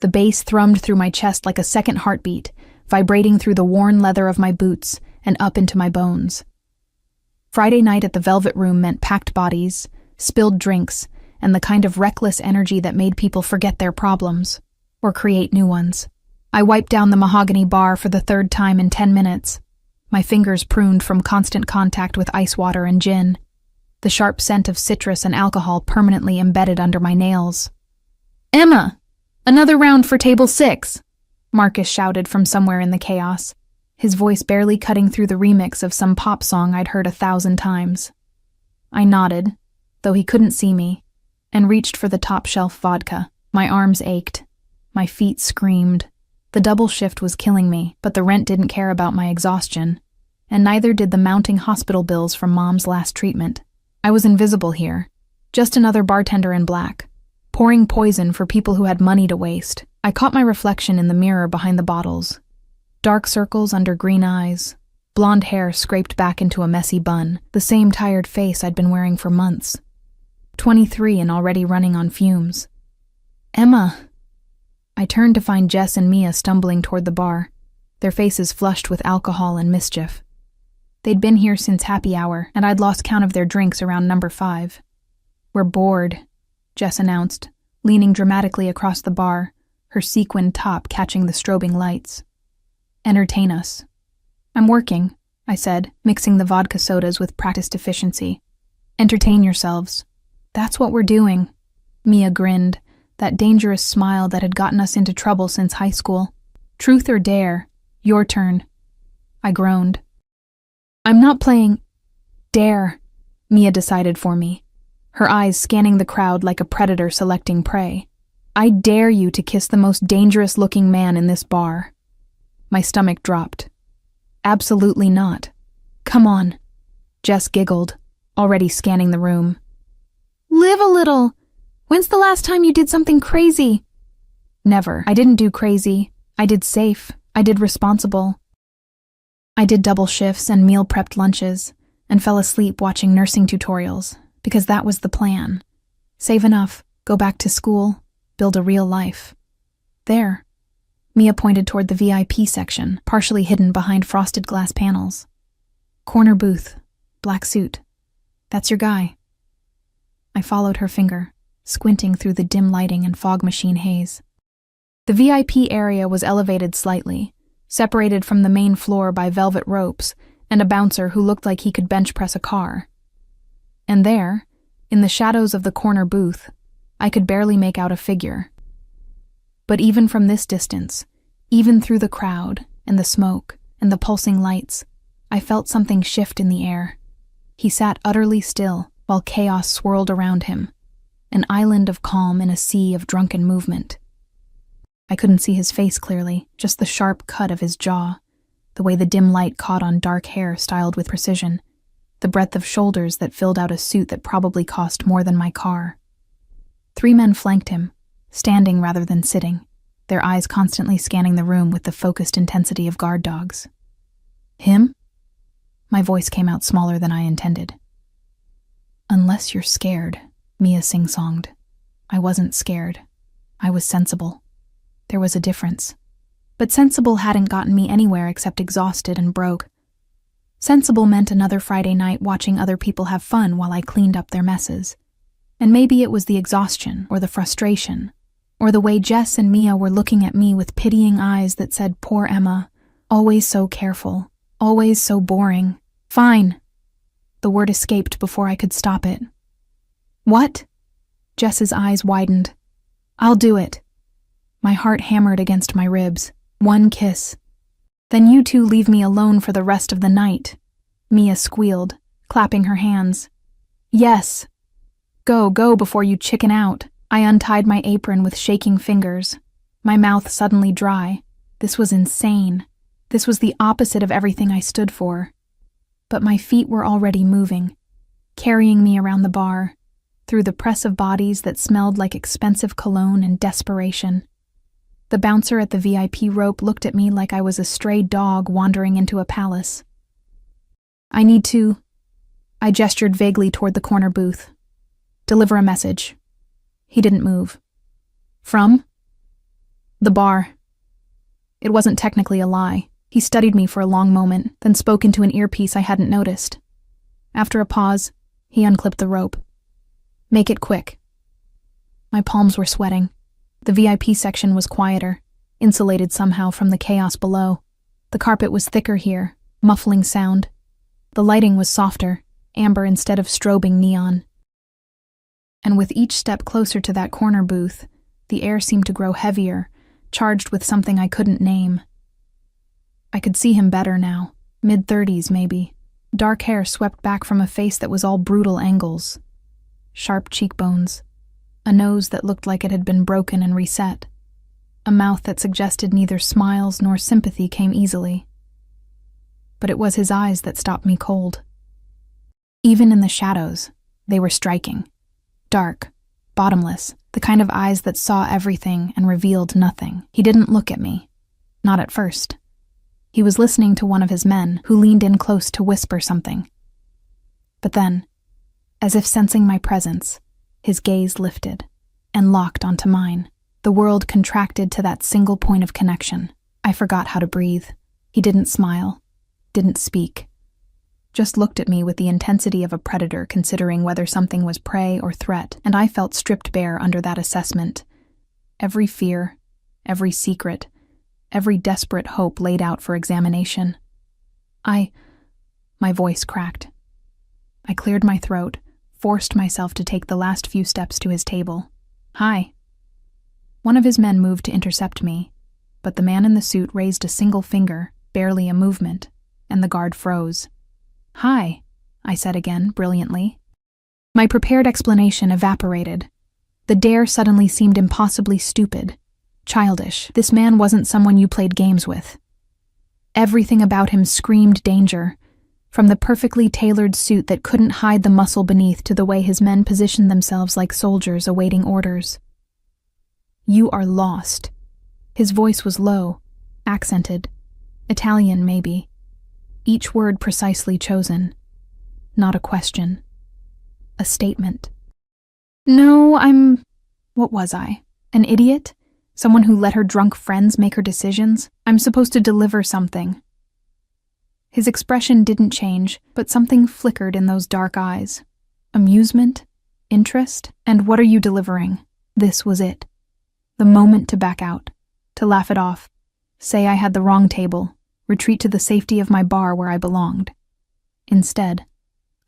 The bass thrummed through my chest like a second heartbeat, vibrating through the worn leather of my boots and up into my bones. Friday night at the Velvet Room meant packed bodies, spilled drinks, and the kind of reckless energy that made people forget their problems, or create new ones. I wiped down the mahogany bar for the third time in 10 minutes, my fingers pruned from constant contact with ice water and gin, the sharp scent of citrus and alcohol permanently embedded under my nails. "Emma! Another round for table 6!" Marcus shouted from somewhere in the chaos, his voice barely cutting through the remix of some pop song I'd heard 1,000 times. I nodded, though he couldn't see me, and reached for the top-shelf vodka. My arms ached. My feet screamed. The double shift was killing me, but the rent didn't care about my exhaustion, and neither did the mounting hospital bills from Mom's last treatment. I was invisible here, just another bartender in black, pouring poison for people who had money to waste. I caught my reflection in the mirror behind the bottles. Dark circles under green eyes, blonde hair scraped back into a messy bun, the same tired face I'd been wearing for months. 23 and already running on fumes. "Emma!" I turned to find Jess and Mia stumbling toward the bar, their faces flushed with alcohol and mischief. They'd been here since happy hour, and I'd lost count of their drinks around number 5. "We're bored," Jess announced, leaning dramatically across the bar, her sequined top catching the strobing lights. "Entertain us." "I'm working," I said, mixing the vodka sodas with practiced efficiency. "Entertain yourselves." "That's what we're doing." Mia grinned, that dangerous smile that had gotten us into trouble since high school. "Truth or dare? Your turn." I groaned. "I'm not playing dare," Mia decided for me, her eyes scanning the crowd like a predator selecting prey. "I dare you to kiss the most dangerous-looking man in this bar." My stomach dropped. "Absolutely not. Come on." Jess giggled, already scanning the room. "Live a little. When's the last time you did something crazy?" "Never. I didn't do crazy. I did safe. I did responsible. I did double shifts and meal-prepped lunches, and fell asleep watching nursing tutorials, because that was the plan. Save enough, go back to school, build a real life. There." Mia pointed toward the VIP section, partially hidden behind frosted glass panels. "Corner booth, black suit. That's your guy." I followed her finger, squinting through the dim lighting and fog machine haze. The VIP area was elevated slightly, separated from the main floor by velvet ropes and a bouncer who looked like he could bench press a car. And there, in the shadows of the corner booth, I could barely make out a figure. But even from this distance, even through the crowd and the smoke and the pulsing lights, I felt something shift in the air. He sat utterly still while chaos swirled around him, an island of calm in a sea of drunken movement. I couldn't see his face clearly, just the sharp cut of his jaw, the way the dim light caught on dark hair styled with precision, the breadth of shoulders that filled out a suit that probably cost more than my car. 3 men flanked him, standing rather than sitting, their eyes constantly scanning the room with the focused intensity of guard dogs. "Him?" My voice came out smaller than I intended. "Unless you're scared," Mia sing-songed. I wasn't scared. I was sensible. There was a difference. But sensible hadn't gotten me anywhere except exhausted and broke. Sensible meant another Friday night watching other people have fun while I cleaned up their messes. And maybe it was the exhaustion, or the frustration, or the way Jess and Mia were looking at me with pitying eyes that said, "Poor Emma, always so careful, always so boring." "Fine." The word escaped before I could stop it. "What?" Jess's eyes widened. "I'll do it." My heart hammered against my ribs. "1 kiss. Then you 2 leave me alone for the rest of the night," Mia squealed, clapping her hands. "Yes. Go before you chicken out." I untied my apron with shaking fingers, my mouth suddenly dry. This was insane. This was the opposite of everything I stood for. But my feet were already moving, carrying me around the bar, through the press of bodies that smelled like expensive cologne and desperation. The bouncer at the VIP rope looked at me like I was a stray dog wandering into a palace. "I need to..." I gestured vaguely toward the corner booth. "Deliver a message." He didn't move. "From?" The bar. It wasn't technically a lie. He studied me for a long moment, then spoke into an earpiece I hadn't noticed. After a pause, he unclipped the rope. Make it quick. My palms were sweating. The VIP section was quieter, insulated somehow from the chaos below. The carpet was thicker here, muffling sound. The lighting was softer, amber instead of strobing neon. And with each step closer to that corner booth, the air seemed to grow heavier, charged with something I couldn't name. I could see him better now, mid-30s maybe. Dark hair swept back from a face that was all brutal angles. Sharp cheekbones. A nose that looked like it had been broken and reset. A mouth that suggested neither smiles nor sympathy came easily. But it was his eyes that stopped me cold. Even in the shadows, they were striking. Dark, bottomless, the kind of eyes that saw everything and revealed nothing. He didn't look at me. Not at first. He was listening to one of his men, who leaned in close to whisper something. But then, as if sensing my presence, his gaze lifted and locked onto mine. The world contracted to that single point of connection. I forgot how to breathe. He didn't smile, didn't speak. Just looked at me with the intensity of a predator considering whether something was prey or threat, and I felt stripped bare under that assessment. Every fear, every secret, every desperate hope laid out for examination. My voice cracked. I cleared my throat, forced myself to take the last few steps to his table. Hi. One of his men moved to intercept me, but the man in the suit raised a single finger, barely a movement, and the guard froze. Hi, I said again, brilliantly. My prepared explanation evaporated. The dare suddenly seemed impossibly stupid, childish. This man wasn't someone you played games with. Everything about him screamed danger, from the perfectly tailored suit that couldn't hide the muscle beneath to the way his men positioned themselves like soldiers awaiting orders. You are lost. His voice was low, accented, Italian maybe, each word precisely chosen. Not a question. A statement. No, what was I? An idiot? Someone who let her drunk friends make her decisions? I'm supposed to deliver something. His expression didn't change, but something flickered in those dark eyes. Amusement? Interest? And what are you delivering? This was it. The moment to back out, to laugh it off, say I had the wrong table, retreat to the safety of my bar where I belonged. Instead,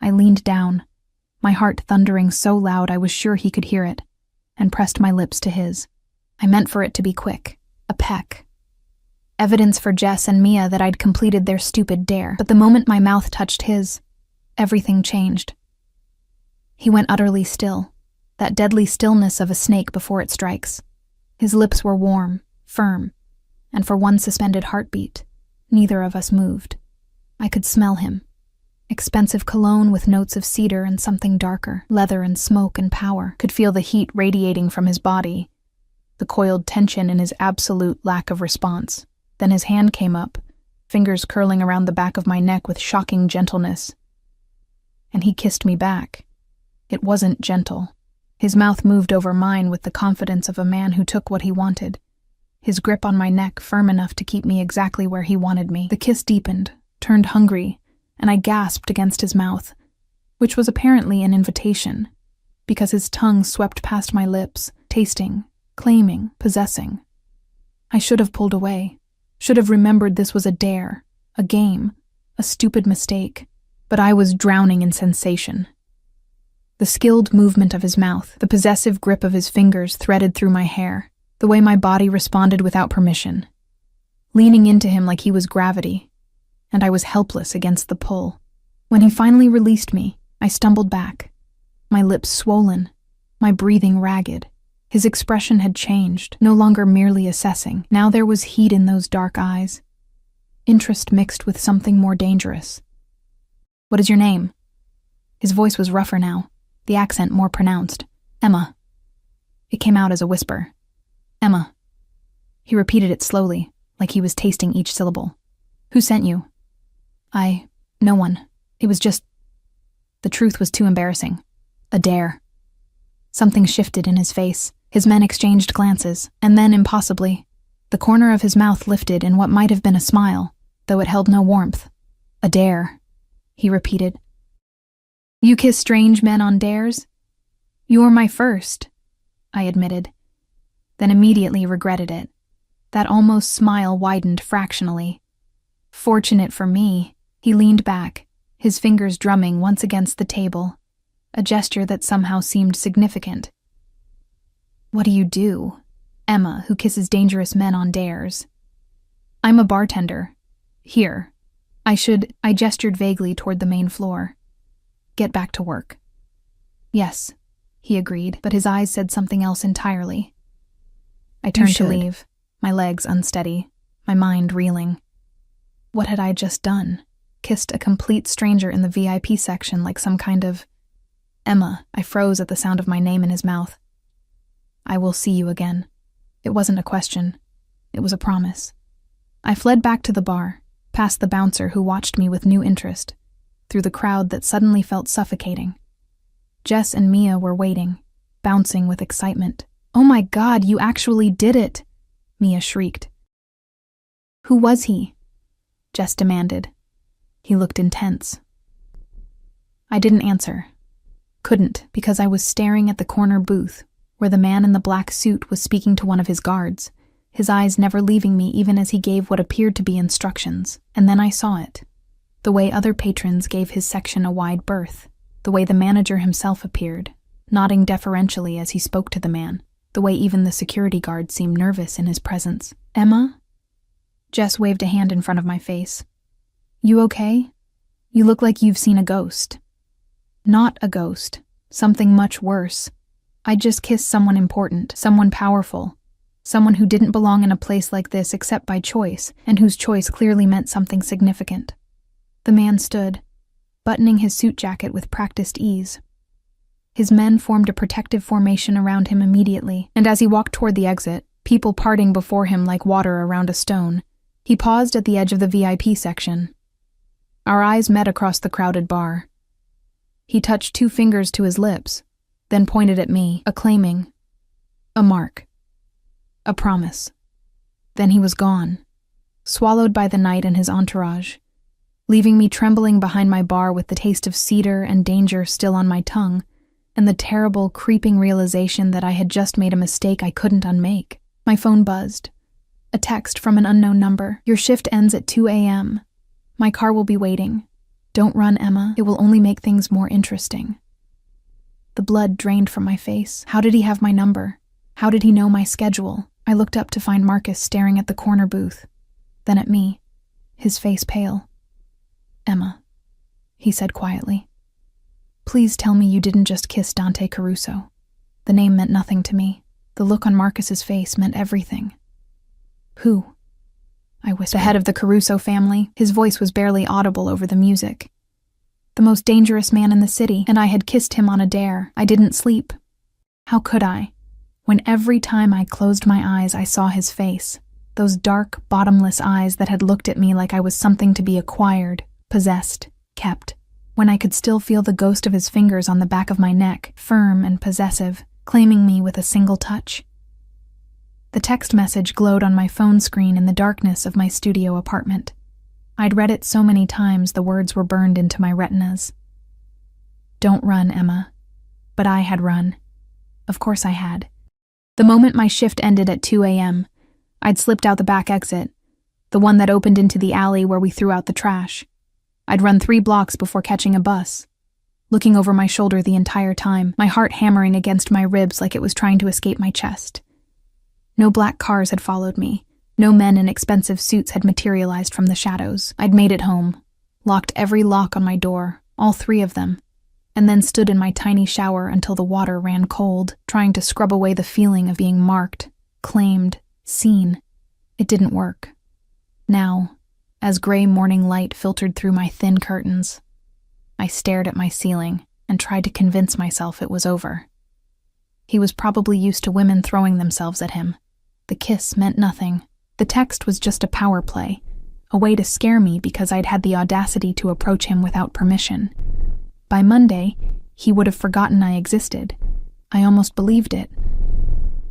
I leaned down, my heart thundering so loud I was sure he could hear it, and pressed my lips to his. I meant for it to be quick, a peck. Evidence for Jess and Mia that I'd completed their stupid dare, but the moment my mouth touched his, everything changed. He went utterly still, that deadly stillness of a snake before it strikes. His lips were warm, firm, and for one suspended heartbeat, neither of us moved. I could smell him. Expensive cologne with notes of cedar and something darker, leather and smoke and power. Could feel the heat radiating from his body, the coiled tension in his absolute lack of response. Then his hand came up, fingers curling around the back of my neck with shocking gentleness. And he kissed me back. It wasn't gentle. His mouth moved over mine with the confidence of a man who took what he wanted, his grip on my neck firm enough to keep me exactly where he wanted me. The kiss deepened, turned hungry, and I gasped against his mouth, which was apparently an invitation, because his tongue swept past my lips, tasting, claiming, possessing. I should have pulled away, should have remembered this was a dare, a game, a stupid mistake, but I was drowning in sensation. The skilled movement of his mouth, the possessive grip of his fingers threaded through my hair, the way my body responded without permission. Leaning into him like he was gravity, and I was helpless against the pull. When he finally released me, I stumbled back, my lips swollen, my breathing ragged. His expression had changed, no longer merely assessing. Now there was heat in those dark eyes, interest mixed with something more dangerous. What is your name? His voice was rougher now, the accent more pronounced. Emma. It came out as a whisper. Emma. He repeated it slowly, like he was tasting each syllable. Who sent you? No one. It was just... The truth was too embarrassing. A dare. Something shifted in his face. His men exchanged glances, and then, impossibly, The corner of his mouth lifted in what might have been a smile, though it held no warmth. "A dare," he repeated. "You kiss strange men on dares?" "You're my first," I admitted, then immediately regretted it. That almost smile widened fractionally. Fortunate for me, he leaned back, his fingers drumming once against the table, a gesture that somehow seemed significant. "What do you do? Emma, who kisses dangerous men on dares." "I'm a bartender. Here. I gestured vaguely toward the main floor. "Get back to work." "Yes," he agreed, but his eyes said something else entirely. I turned to leave, my legs unsteady, my mind reeling. What had I just done? Kissed a complete stranger in the VIP section like some kind of... "Emma," I froze at the sound of my name in his mouth. "I will see you again." It wasn't a question. It was a promise. I fled back to the bar, past the bouncer who watched me with new interest, through the crowd that suddenly felt suffocating. Jess and Mia were waiting, bouncing with excitement. "Oh my God, you actually did it!" Mia shrieked. "Who was he?" Jess demanded. He looked intense. I didn't answer. Couldn't, because I was staring at the corner booth, where the man in the black suit was speaking to one of his guards, his eyes never leaving me even as he gave what appeared to be instructions. And then I saw it. The way other patrons gave his section a wide berth, the way the manager himself appeared, nodding deferentially as he spoke to the man, the way even the security guard seemed nervous in his presence. "Emma?" Jess waved a hand in front of my face. "You okay? You look like you've seen a ghost." "Not a ghost. Something much worse. I just kissed someone important, someone powerful, someone who didn't belong in a place like this except by choice, and whose choice clearly meant something significant." The man stood, buttoning his suit jacket with practiced ease. His men formed a protective formation around him immediately, and as he walked toward the exit, people parting before him like water around a stone, he paused at the edge of the VIP section. Our eyes met across the crowded bar. He touched 2 fingers to his lips, then pointed at me, acclaiming. A mark. A promise. Then he was gone, swallowed by the night and his entourage, leaving me trembling behind my bar with the taste of cedar and danger still on my tongue, and the terrible, creeping realization that I had just made a mistake I couldn't unmake. My phone buzzed. A text from an unknown number. "Your shift ends at 2 a.m. My car will be waiting. Don't run, Emma. It will only make things more interesting." The blood drained from my face. How did he have my number? How did he know my schedule? I looked up to find Marcus staring at the corner booth, then at me, his face pale. "Emma," he said quietly. "Please tell me you didn't just kiss Dante Caruso." The name meant nothing to me. The look on Marcus's face meant everything. "Who?" I whispered. "The head of the Caruso family." His voice was barely audible over the music. "The most dangerous man in the city, and I had kissed him on a dare. I didn't sleep. How could I? When every time I closed my eyes I saw his face, those dark, bottomless eyes that had looked at me like I was something to be acquired, possessed, kept. When I could still feel the ghost of his fingers on the back of my neck, firm and possessive, claiming me with a single touch. The text message glowed on my phone screen in the darkness of my studio apartment. I'd read it so many times the words were burned into my retinas. "Don't run, Emma." But I had run. Of course I had. The moment my shift ended at 2 a.m., I'd slipped out the back exit, the one that opened into the alley where we threw out the trash. I'd run 3 blocks before catching a bus, looking over my shoulder the entire time, my heart hammering against my ribs like it was trying to escape my chest. No black cars had followed me. No men in expensive suits had materialized from the shadows. I'd made it home, locked every lock on my door, all 3 of them, and then stood in my tiny shower until the water ran cold, trying to scrub away the feeling of being marked, claimed, seen. It didn't work. Now, as gray morning light filtered through my thin curtains, I stared at my ceiling and tried to convince myself it was over. He was probably used to women throwing themselves at him. The kiss meant nothing. The text was just a power play, a way to scare me because I'd had the audacity to approach him without permission. By Monday, he would have forgotten I existed. I almost believed it.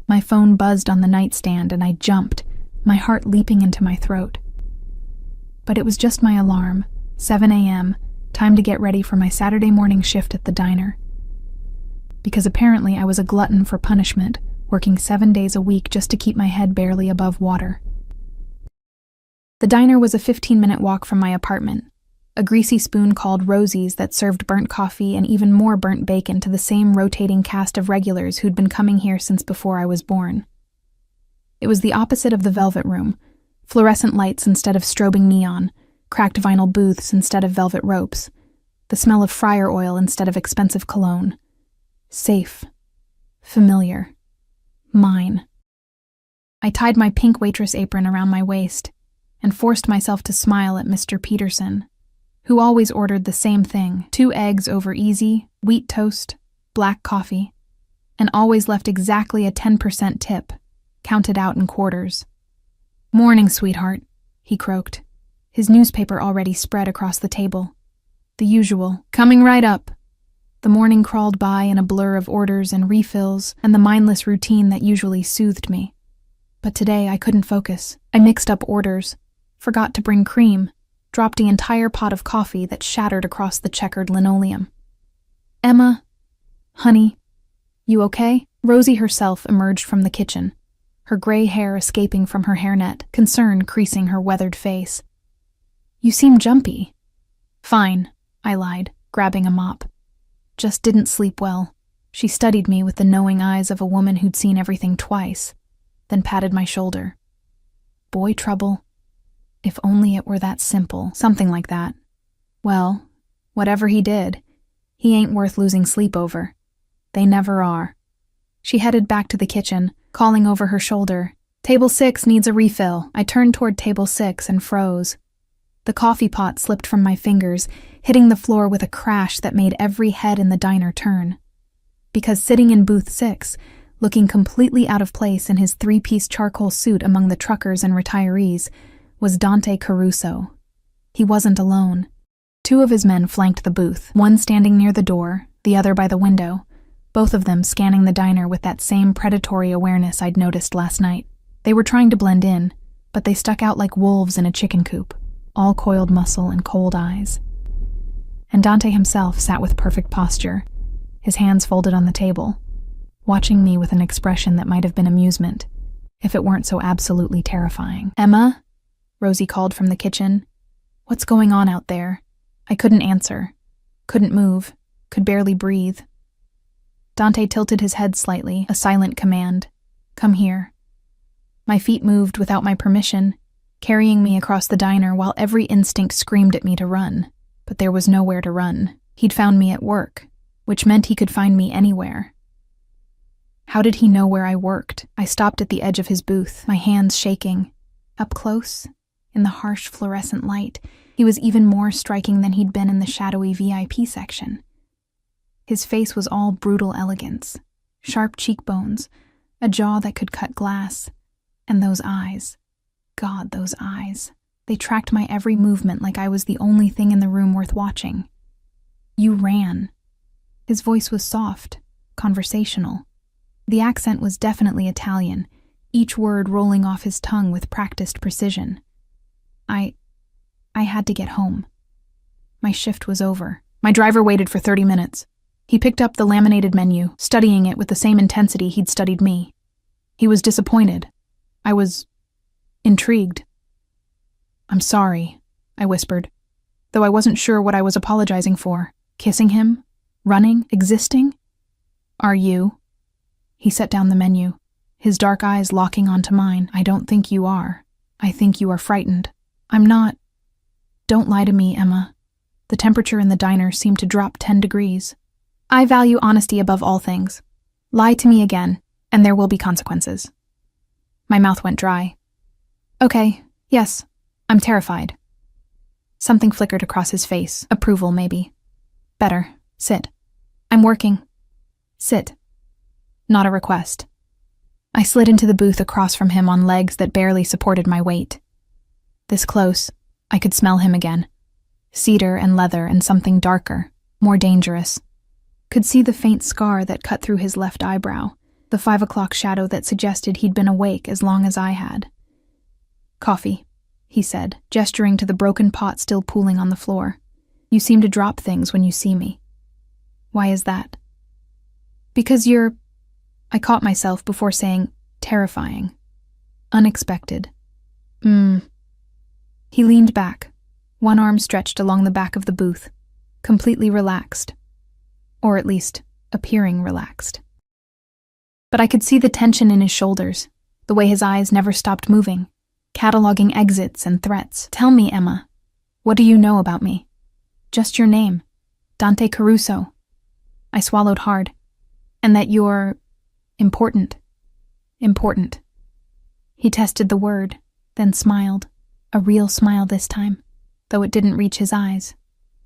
My phone buzzed on the nightstand and I jumped, my heart leaping into my throat. But it was just my alarm, 7 a.m., time to get ready for my Saturday morning shift at the diner. Because apparently I was a glutton for punishment, working 7 days a week just to keep my head barely above water. The diner was a 15-minute walk from my apartment, a greasy spoon called Rosie's that served burnt coffee and even more burnt bacon to the same rotating cast of regulars who'd been coming here since before I was born. It was the opposite of the Velvet Room, fluorescent lights instead of strobing neon, cracked vinyl booths instead of velvet ropes, the smell of fryer oil instead of expensive cologne. Safe. Familiar. Mine. I tied my pink waitress apron around my waist and forced myself to smile at Mr. Peterson, who always ordered the same thing, 2 eggs over easy, wheat toast, black coffee, and always left exactly a 10% tip, counted out in quarters. "Morning, sweetheart," he croaked, his newspaper already spread across the table. The usual, "Coming right up." The morning crawled by in a blur of orders and refills and the mindless routine that usually soothed me. But today I couldn't focus. I mixed up orders, forgot to bring cream, dropped the entire pot of coffee that shattered across the checkered linoleum. "Emma? Honey? You okay?" Rosie herself emerged from the kitchen, her gray hair escaping from her hairnet, concern creasing her weathered face. "You seem jumpy." "Fine," I lied, grabbing a mop. "Just didn't sleep well." She studied me with the knowing eyes of a woman who'd seen everything twice, then patted my shoulder. "Boy trouble. If only it were that simple." Something like that. Well, whatever he did, he ain't worth losing sleep over. They never are. She headed back to the kitchen, calling over her shoulder, "Table 6 needs a refill." I turned toward table 6 and froze. The coffee pot slipped from my fingers, hitting the floor with a crash that made every head in the diner turn. Because sitting in booth 6, looking completely out of place in his 3-piece charcoal suit among the truckers and retirees, was Dante Caruso. He wasn't alone. 2 of his men flanked the booth, one standing near the door, the other by the window, both of them scanning the diner with that same predatory awareness I'd noticed last night. They were trying to blend in, but they stuck out like wolves in a chicken coop, all coiled muscle and cold eyes. And Dante himself sat with perfect posture, his hands folded on the table, watching me with an expression that might have been amusement, if it weren't so absolutely terrifying. "Emma?" Rosie called from the kitchen. "What's going on out there?" I couldn't answer, couldn't move, could barely breathe. Dante tilted his head slightly, a silent command. "Come here." My feet moved without my permission, carrying me across the diner while every instinct screamed at me to run. But there was nowhere to run. He'd found me at work, which meant he could find me anywhere. How did he know where I worked? I stopped at the edge of his booth, my hands shaking. Up close, in the harsh fluorescent light, he was even more striking than he'd been in the shadowy VIP section. His face was all brutal elegance, sharp cheekbones, a jaw that could cut glass, and those eyes. God, those eyes. They tracked my every movement like I was the only thing in the room worth watching. "You ran." His voice was soft, conversational. The accent was definitely Italian, each word rolling off his tongue with practiced precision. I had to get home. My shift was over. My driver waited for 30 minutes. He picked up the laminated menu, studying it with the same intensity he'd studied me. He was disappointed. I was intrigued. "I'm sorry," I whispered, though I wasn't sure what I was apologizing for. Kissing him? Running? Existing? "Are you?" He set down the menu, his dark eyes locking onto mine. "I don't think you are. I think you are frightened." "I'm not." "Don't lie to me, Emma." The temperature in the diner seemed to drop 10 degrees. "I value honesty above all things. Lie to me again, and there will be consequences." My mouth went dry. "Okay, yes, I'm terrified." Something flickered across his face. Approval, maybe. "Better. Sit." "I'm working." "Sit." Not a request. I slid into the booth across from him on legs that barely supported my weight. This close, I could smell him again. Cedar and leather and something darker, more dangerous. Could see the faint scar that cut through his left eyebrow, the 5 o'clock shadow that suggested he'd been awake as long as I had. Coffee, he said, gesturing to the broken pot still pooling on the floor. You seem to drop things when you see me. Why is that? Because you're... I caught myself before saying terrifying. Unexpected. He leaned back, one arm stretched along the back of the booth, completely relaxed. Or at least, appearing relaxed. But I could see the tension in his shoulders, the way his eyes never stopped moving, cataloging exits and threats. Tell me, Emma, what do you know about me? Just your name, Dante Caruso. I swallowed hard. And that you're... important. Important. He tested the word, then smiled. A real smile this time, though it didn't reach his eyes.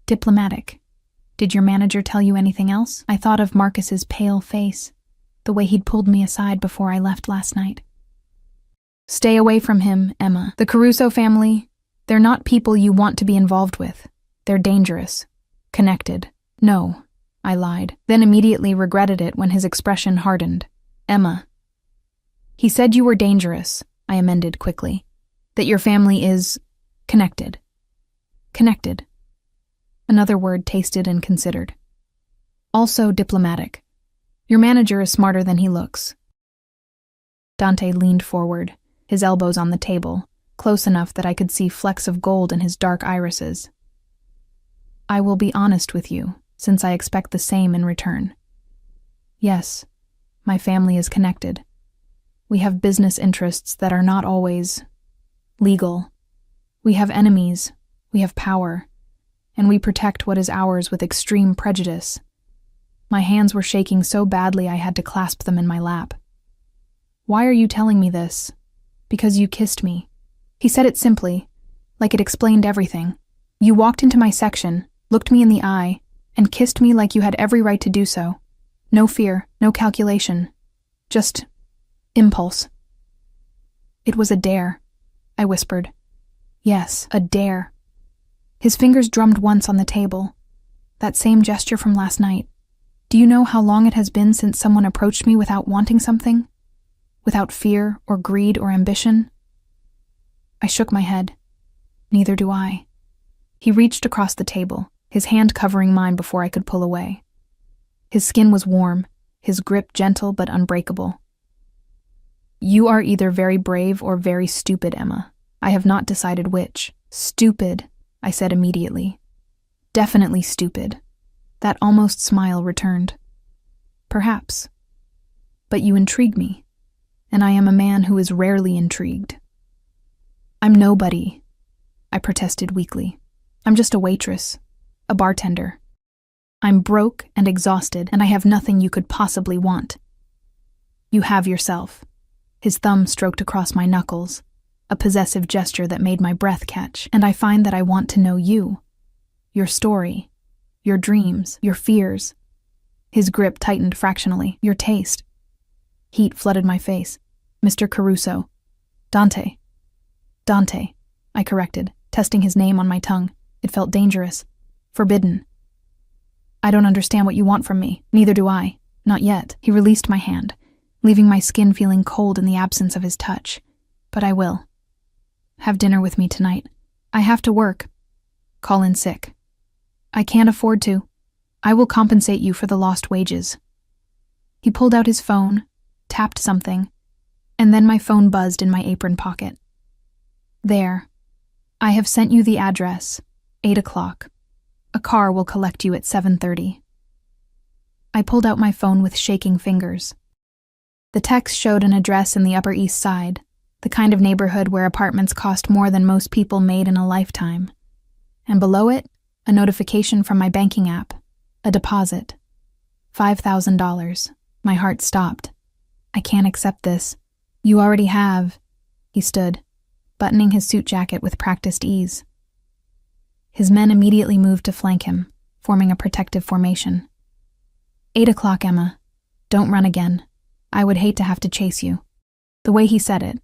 Diplomatic. Did your manager tell you anything else? I thought of Marcus's pale face, the way he'd pulled me aside before I left last night. Stay away from him, Emma. The Caruso family, they're not people you want to be involved with. They're dangerous. Connected. No, I lied, then immediately regretted it when his expression hardened. Emma. He said you were dangerous, I amended quickly. That your family is... connected. Connected. Another word tasted and considered. Also diplomatic. Your manager is smarter than he looks. Dante leaned forward, his elbows on the table, close enough that I could see flecks of gold in his dark irises. I will be honest with you, since I expect the same in return. Yes, my family is connected. We have business interests that are not always... legal. We have enemies, we have power, and we protect what is ours with extreme prejudice. My hands were shaking so badly I had to clasp them in my lap. Why are you telling me this? Because you kissed me. He said it simply, like it explained everything. You walked into my section, looked me in the eye, and kissed me like you had every right to do so. No fear, no calculation. Just... impulse. It was a dare, I whispered. Yes, a dare. His fingers drummed once on the table. That same gesture from last night. Do you know how long it has been since someone approached me without wanting something? Without fear or greed or ambition? I shook my head. Neither do I. He reached across the table, his hand covering mine before I could pull away. His skin was warm, his grip gentle but unbreakable. You are either very brave or very stupid, Emma. I have not decided which. Stupid, I said immediately. Definitely stupid. That almost smile returned. Perhaps. But you intrigue me, and I am a man who is rarely intrigued. I'm nobody, I protested weakly. I'm just a waitress, a bartender. I'm broke and exhausted, and I have nothing you could possibly want. You have yourself. His thumb stroked across my knuckles, a possessive gesture that made my breath catch, and I find that I want to know you. Your story. Your dreams. Your fears. His grip tightened fractionally. Your taste. Heat flooded my face. Mr. Caruso. Dante. Dante, I corrected, testing his name on my tongue. It felt dangerous. Forbidden. I don't understand what you want from me. Neither do I. Not yet. He released my hand, leaving my skin feeling cold in the absence of his touch. But I will. Have dinner with me tonight. I have to work. Call in sick. I can't afford to. I will compensate you for the lost wages. He pulled out his phone, tapped something, and then my phone buzzed in my apron pocket. There. I have sent you the address. 8 o'clock. A car will collect you at 7:30. I pulled out my phone with shaking fingers. The text showed an address in the Upper East Side, the kind of neighborhood where apartments cost more than most people made in a lifetime. And below it, a notification from my banking app. A deposit. $5,000. My heart stopped. I can't accept this. You already have. He stood, buttoning his suit jacket with practiced ease. His men immediately moved to flank him, forming a protective formation. 8 o'clock, Emma. Don't run again. I would hate to have to chase you. The way he said it,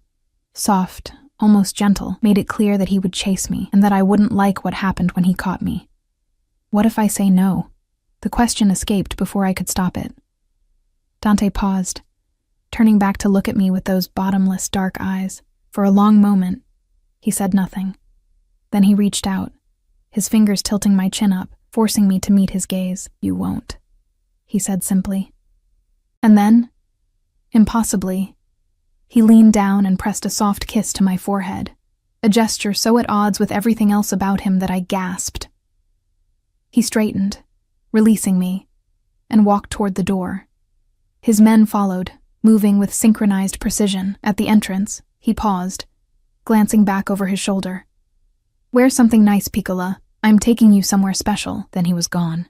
soft, almost gentle, made it clear that he would chase me and that I wouldn't like what happened when he caught me. What if I say no? The question escaped before I could stop it. Dante paused, turning back to look at me with those bottomless dark eyes. For a long moment, He said nothing. Then he reached out, his fingers tilting my chin up, forcing me to meet his gaze. "You won't," he said simply. And then, impossibly, he leaned down and pressed a soft kiss to my forehead, a gesture so at odds with everything else about him that I gasped. He straightened, releasing me, and walked toward the door. His men followed, moving with synchronized precision. At the entrance, he paused, glancing back over his shoulder. "Wear something nice, Piccola. I'm taking you somewhere special." Then he was gone,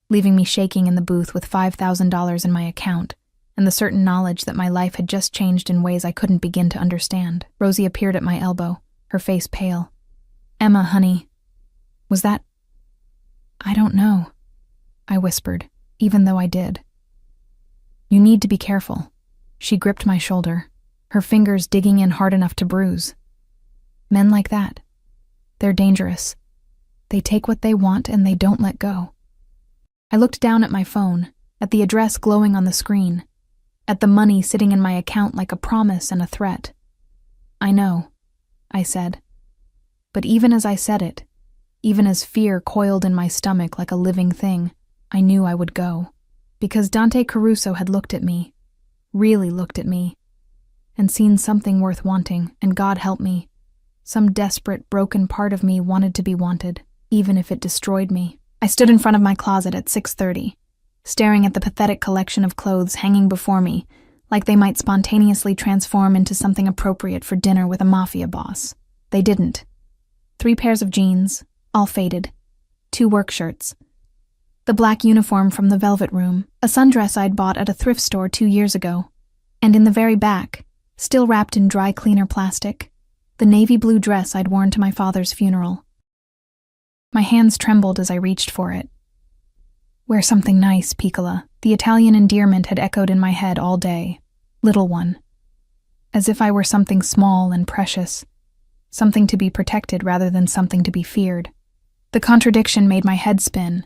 leaving me shaking in the booth with $5,000 in my account and the certain knowledge that my life had just changed in ways I couldn't begin to understand. Rosie appeared at my elbow, her face pale. "Emma, honey, was that—" "I don't know," I whispered, even though I did. "You need to be careful." She gripped my shoulder, her fingers digging in hard enough to bruise. "Men like that, they're dangerous. They take what they want and they don't let go." I looked down at my phone, at the address glowing on the screen, at the money sitting in my account like a promise and a threat. "I know," I said. But even as I said it, even as fear coiled in my stomach like a living thing, I knew I would go. Because Dante Caruso had looked at me, really looked at me, and seen something worth wanting, and God help me, some desperate, broken part of me wanted to be wanted, even if it destroyed me. I stood in front of my closet at 6:30, staring at the pathetic collection of clothes hanging before me, like they might spontaneously transform into something appropriate for dinner with a Mafia boss. They didn't. 3 pairs of jeans, all faded, 2 work shirts, the black uniform from the Velvet Room, a sundress I'd bought at a thrift store 2 years ago, and in the very back, still wrapped in dry cleaner plastic, the navy blue dress I'd worn to my father's funeral. My hands trembled as I reached for it. "Wear something nice, Piccola." The Italian endearment had echoed in my head all day. "Little one." As if I were something small and precious, something to be protected rather than something to be feared. The contradiction made my head spin.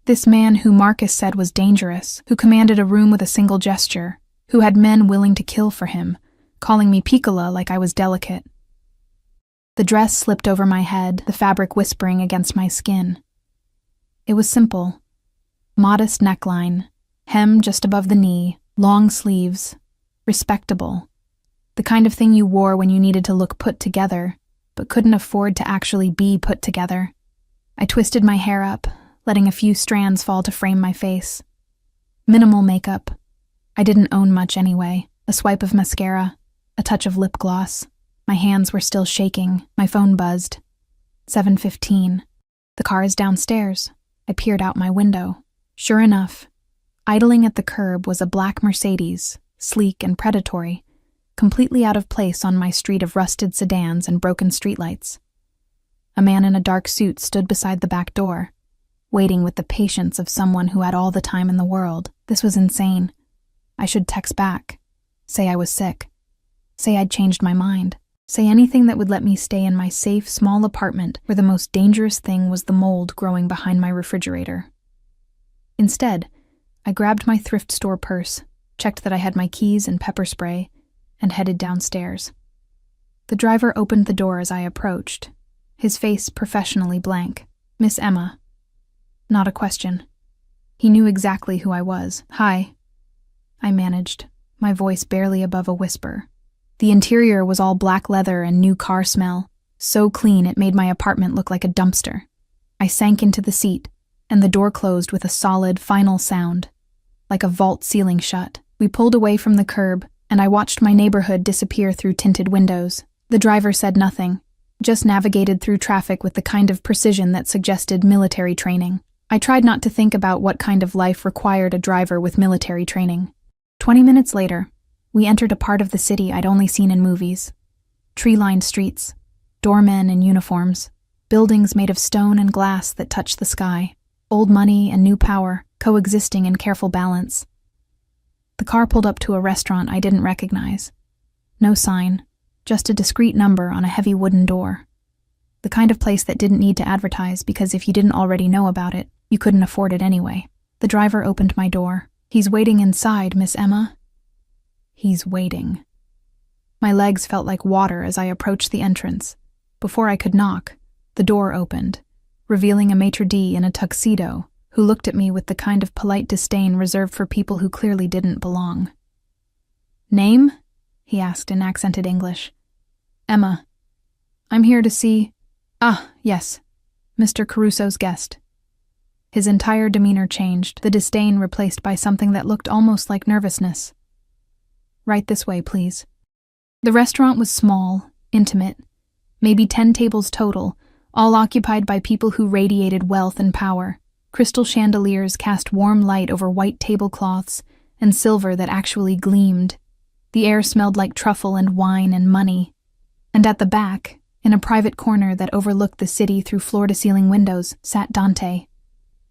This man who Marcus said was dangerous, who commanded a room with a single gesture, who had men willing to kill for him, calling me Piccola like I was delicate. The dress slipped over my head, the fabric whispering against my skin. It was simple. Modest neckline, hem just above the knee, long sleeves, respectable. The kind of thing you wore when you needed to look put together, but couldn't afford to actually be put together. I twisted my hair up, letting a few strands fall to frame my face. Minimal makeup. I didn't own much anyway. A swipe of mascara, a touch of lip gloss. My hands were still shaking. My phone buzzed. 7:15. The car is downstairs. I peered out my window. Sure enough, idling at the curb was a black Mercedes, sleek and predatory, completely out of place on my street of rusted sedans and broken streetlights. A man in a dark suit stood beside the back door, waiting with the patience of someone who had all the time in the world. This was insane. I should text back, say I was sick, say I'd changed my mind, say anything that would let me stay in my safe, small apartment where the most dangerous thing was the mold growing behind my refrigerator. Instead, I grabbed my thrift store purse, checked that I had my keys and pepper spray, and headed downstairs. The driver opened the door as I approached, his face professionally blank. "Miss Emma." Not a question. He knew exactly who I was. "Hi," I managed, my voice barely above a whisper. The interior was all black leather and new car smell, so clean it made my apartment look like a dumpster. I sank into the seat, and the door closed with a solid, final sound, like a vault ceiling shut. We pulled away from the curb, and I watched my neighborhood disappear through tinted windows. The driver said nothing, just navigated through traffic with the kind of precision that suggested military training. I tried not to think about what kind of life required a driver with military training. 20 minutes later, we entered a part of the city I'd only seen in movies. Tree-lined streets, doormen in uniforms, buildings made of stone and glass that touched the sky, old money and new power coexisting in careful balance. The car pulled up to a restaurant I didn't recognize. No sign, just a discreet number on a heavy wooden door. The kind of place that didn't need to advertise because if you didn't already know about it, you couldn't afford it anyway. The driver opened my door. "He's waiting inside, Miss Emma." He's waiting. My legs felt like water as I approached the entrance, Before I could knock, the door opened, revealing a maitre d' in a tuxedo who looked at me with the kind of polite disdain reserved for people who clearly didn't belong. "Name?" he asked in accented English. "Emma. I'm here to see—" "Ah, yes, Mr. Caruso's guest." His entire demeanor changed, the disdain replaced by something that looked almost like nervousness. "Right this way, please." The restaurant was small, intimate, maybe 10 tables total, all occupied by people who radiated wealth and power. Crystal chandeliers cast warm light over white tablecloths and silver that actually gleamed. The air smelled like truffle and wine and money. And at the back, in a private corner that overlooked the city through floor-to-ceiling windows, sat Dante.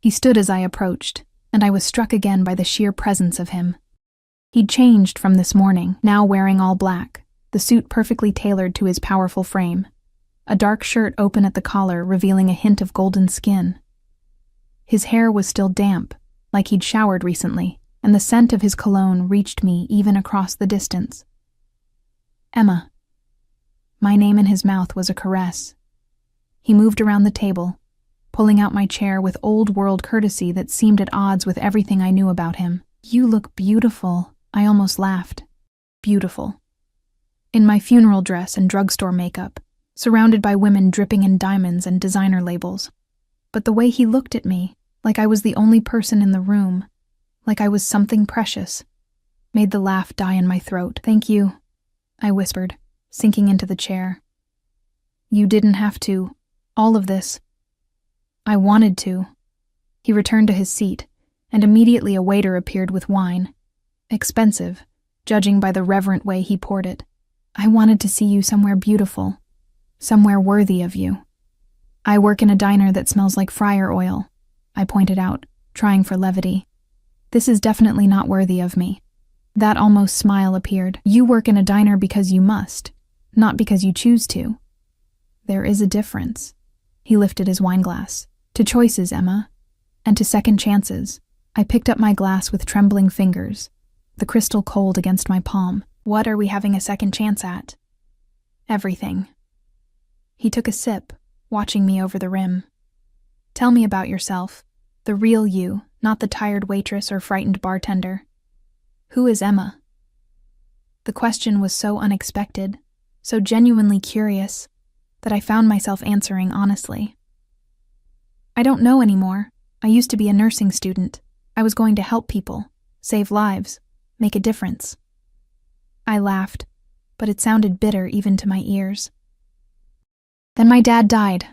He stood as I approached, and I was struck again by the sheer presence of him. He'd changed from this morning, now wearing all black, the suit perfectly tailored to his powerful frame. A dark shirt open at the collar, revealing a hint of golden skin. His hair was still damp, like he'd showered recently, and the scent of his cologne reached me even across the distance. "Emma." My name in his mouth was a caress. He moved around the table, pulling out my chair with old-world courtesy that seemed at odds with everything I knew about him. "You look beautiful," I almost laughed. Beautiful. In my funeral dress and drugstore makeup, surrounded by women dripping in diamonds and designer labels. But the way he looked at me, like I was the only person in the room, like I was something precious, made the laugh die in my throat. "Thank you," I whispered, sinking into the chair. "You didn't have to. All of this." "I wanted to." He returned to his seat, and immediately a waiter appeared with wine. Expensive, judging by the reverent way he poured it. "I wanted to see you somewhere beautiful, somewhere worthy of you." "I work in a diner that smells like fryer oil," I pointed out, trying for levity. "This is definitely not worthy of me." That almost smile appeared. "You work in a diner because you must, not because you choose to. There is a difference." He lifted his wine glass. "To choices, Emma, and to second chances." I picked up my glass with trembling fingers, the crystal cold against my palm. "What are we having a second chance at?" "Everything." He took a sip, watching me over the rim. "Tell me about yourself, the real you, not the tired waitress or frightened bartender. Who is Emma?" The question was so unexpected, so genuinely curious, that I found myself answering honestly. "I don't know anymore. I used to be a nursing student. I was going to help people, save lives, make a difference." I laughed, but it sounded bitter even to my ears. "Then my dad died,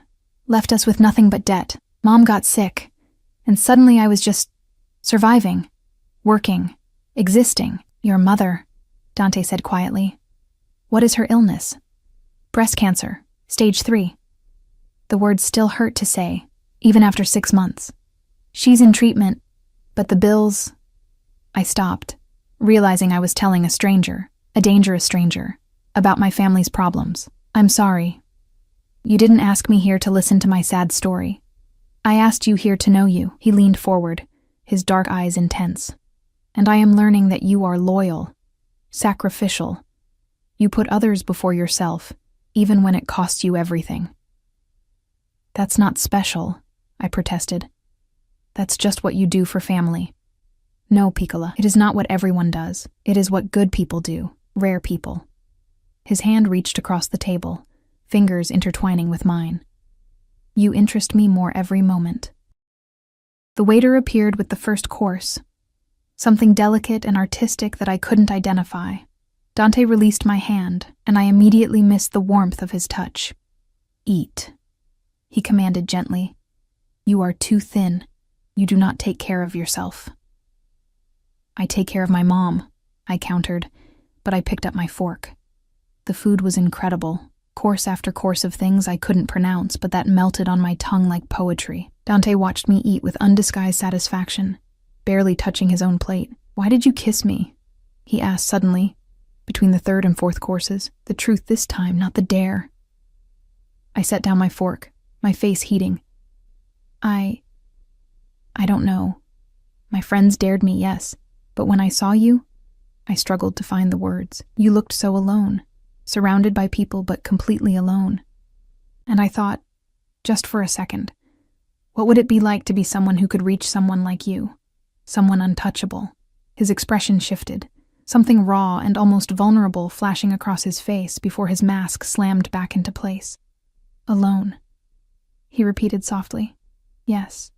left us with nothing but debt. Mom got sick, and suddenly I was just surviving, working, existing." "Your mother," Dante said quietly. "What is her illness?" "Breast cancer, stage 3. The words still hurt to say, even after 6 months. "She's in treatment, but the bills—" I stopped, realizing I was telling a stranger, a dangerous stranger, about my family's problems. "I'm sorry. You didn't ask me here to listen to my sad story. I asked you here to know you." He leaned forward, his dark eyes intense. "And I am learning that you are loyal, sacrificial. You put others before yourself, even when it costs you everything." "That's not special," I protested. "That's just what you do for family." "No, Piccola, it is not what everyone does. It is what good people do, rare people." His hand reached across the table, fingers intertwining with mine. "You interest me more every moment." The waiter appeared with the first course, something delicate and artistic that I couldn't identify. Dante released my hand, and I immediately missed the warmth of his touch. "Eat," he commanded gently. "You are too thin. You do not take care of yourself." "I take care of my mom," I countered, but I picked up my fork. The food was incredible, course after course of things I couldn't pronounce, but that melted on my tongue like poetry. Dante watched me eat with undisguised satisfaction, barely touching his own plate. "Why did you kiss me?" he asked suddenly, between the third and fourth courses. The truth this time, not the dare. I set down my fork, my face heating. I don't know. My friends dared me, yes, but when I saw you, I struggled to find the words. You looked so alone, surrounded by people but completely alone. And I thought, just for a second, what would it be like to be someone who could reach someone like you? Someone untouchable. His expression shifted, something raw and almost vulnerable flashing across his face before his mask slammed back into place. Alone, he repeated softly. Yes.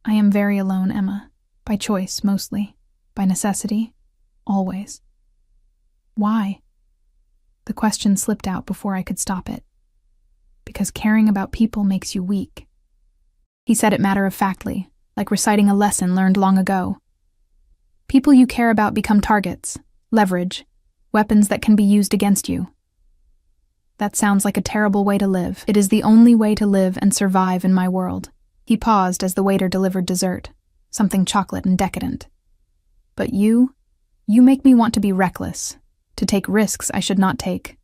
I am very alone, Emma. By choice, mostly. By necessity, always. Why? The question slipped out before I could stop it. Because caring about people makes you weak. He said it matter-of-factly, like reciting a lesson learned long ago. People you care about become targets, leverage, weapons that can be used against you. That sounds like a terrible way to live. It is the only way to live and survive in my world. He paused as the waiter delivered dessert, something chocolate and decadent. But you make me want to be reckless, to take risks I should not take.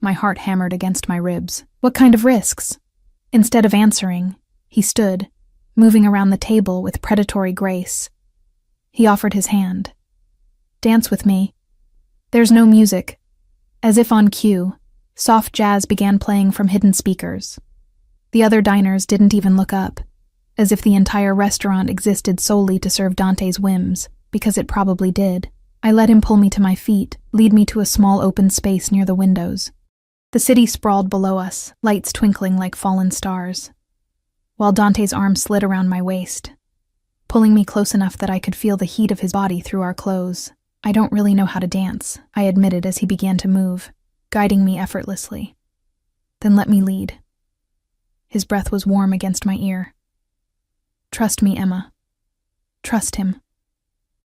My heart hammered against my ribs. What kind of risks? Instead of answering, he stood, moving around the table with predatory grace. He offered his hand. Dance with me. There's no music. As if on cue, soft jazz began playing from hidden speakers. The other diners didn't even look up, as if the entire restaurant existed solely to serve Dante's whims, because it probably did. I let him pull me to my feet, lead me to a small open space near the windows. The city sprawled below us, lights twinkling like fallen stars, while Dante's arm slid around my waist, pulling me close enough that I could feel the heat of his body through our clothes. I don't really know how to dance, I admitted as he began to move, guiding me effortlessly. Then let me lead. His breath was warm against my ear. Trust me, Emma. Trust him.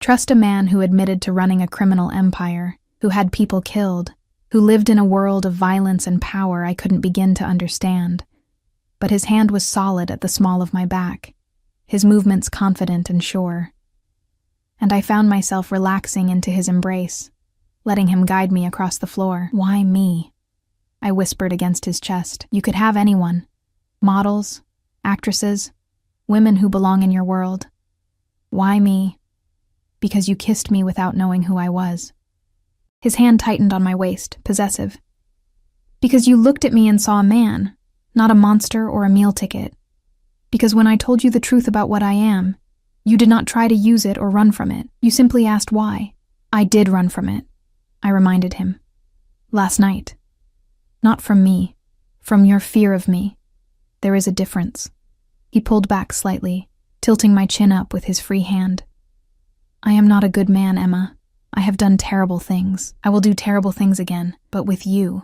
Trust a man who admitted to running a criminal empire, who had people killed, who lived in a world of violence and power I couldn't begin to understand. But his hand was solid at the small of my back, his movements confident and sure. And I found myself relaxing into his embrace, letting him guide me across the floor. Why me? I whispered against his chest. You could have anyone. Models, actresses, women who belong in your world. Why me? Because you kissed me without knowing who I was. His hand tightened on my waist, possessive. Because you looked at me and saw a man, not a monster or a meal ticket. Because when I told you the truth about what I am, you did not try to use it or run from it. You simply asked why. I did run from it, I reminded him. Last night. Not from me, from your fear of me. There is a difference. He pulled back slightly, tilting my chin up with his free hand. I am not a good man, Emma. I have done terrible things. I will do terrible things again, but with you.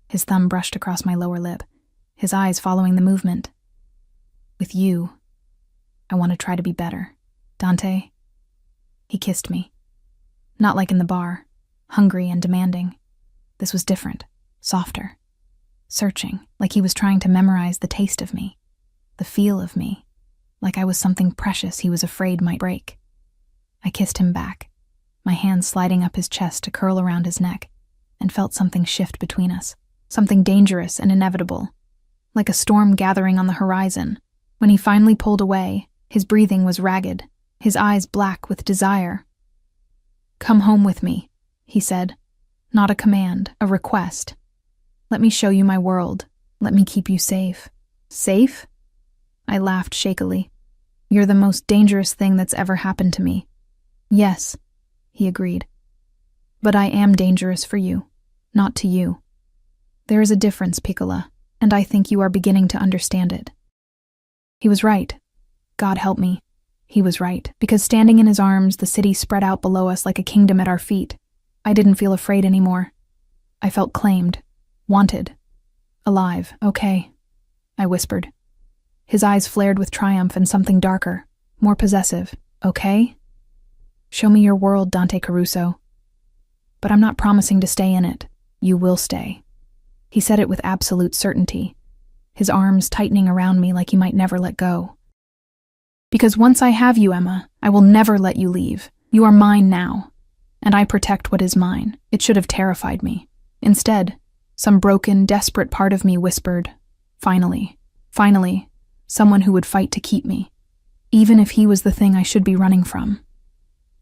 His thumb brushed across my lower lip, his eyes following the movement. With you, I want to try to be better. Dante? He kissed me. Not like in the bar, hungry and demanding. This was different, softer, searching, like he was trying to memorize the taste of me, the feel of me, like I was something precious he was afraid might break. I kissed him back, my hand sliding up his chest to curl around his neck, and felt something shift between us, something dangerous and inevitable, like a storm gathering on the horizon. When he finally pulled away, his breathing was ragged, his eyes black with desire. Come home with me, he said. Not a command, a request. Let me show you my world. Let me keep you safe. Safe? I laughed shakily. You're the most dangerous thing that's ever happened to me. Yes, he agreed. But I am dangerous for you, not to you. There is a difference, Piccola, and I think you are beginning to understand it. He was right. God help me. He was right, because standing in his arms, the city spread out below us like a kingdom at our feet. I didn't feel afraid anymore. I felt claimed, wanted, alive. Okay, I whispered. His eyes flared with triumph and something darker, more possessive. Okay? Show me your world, Dante Caruso. But I'm not promising to stay in it. You will stay. He said it with absolute certainty, his arms tightening around me like he might never let go. Because once I have you, Emma, I will never let you leave. You are mine now, and I protect what is mine. It should have terrified me. Instead, some broken, desperate part of me whispered, finally, someone who would fight to keep me, even if he was the thing I should be running from.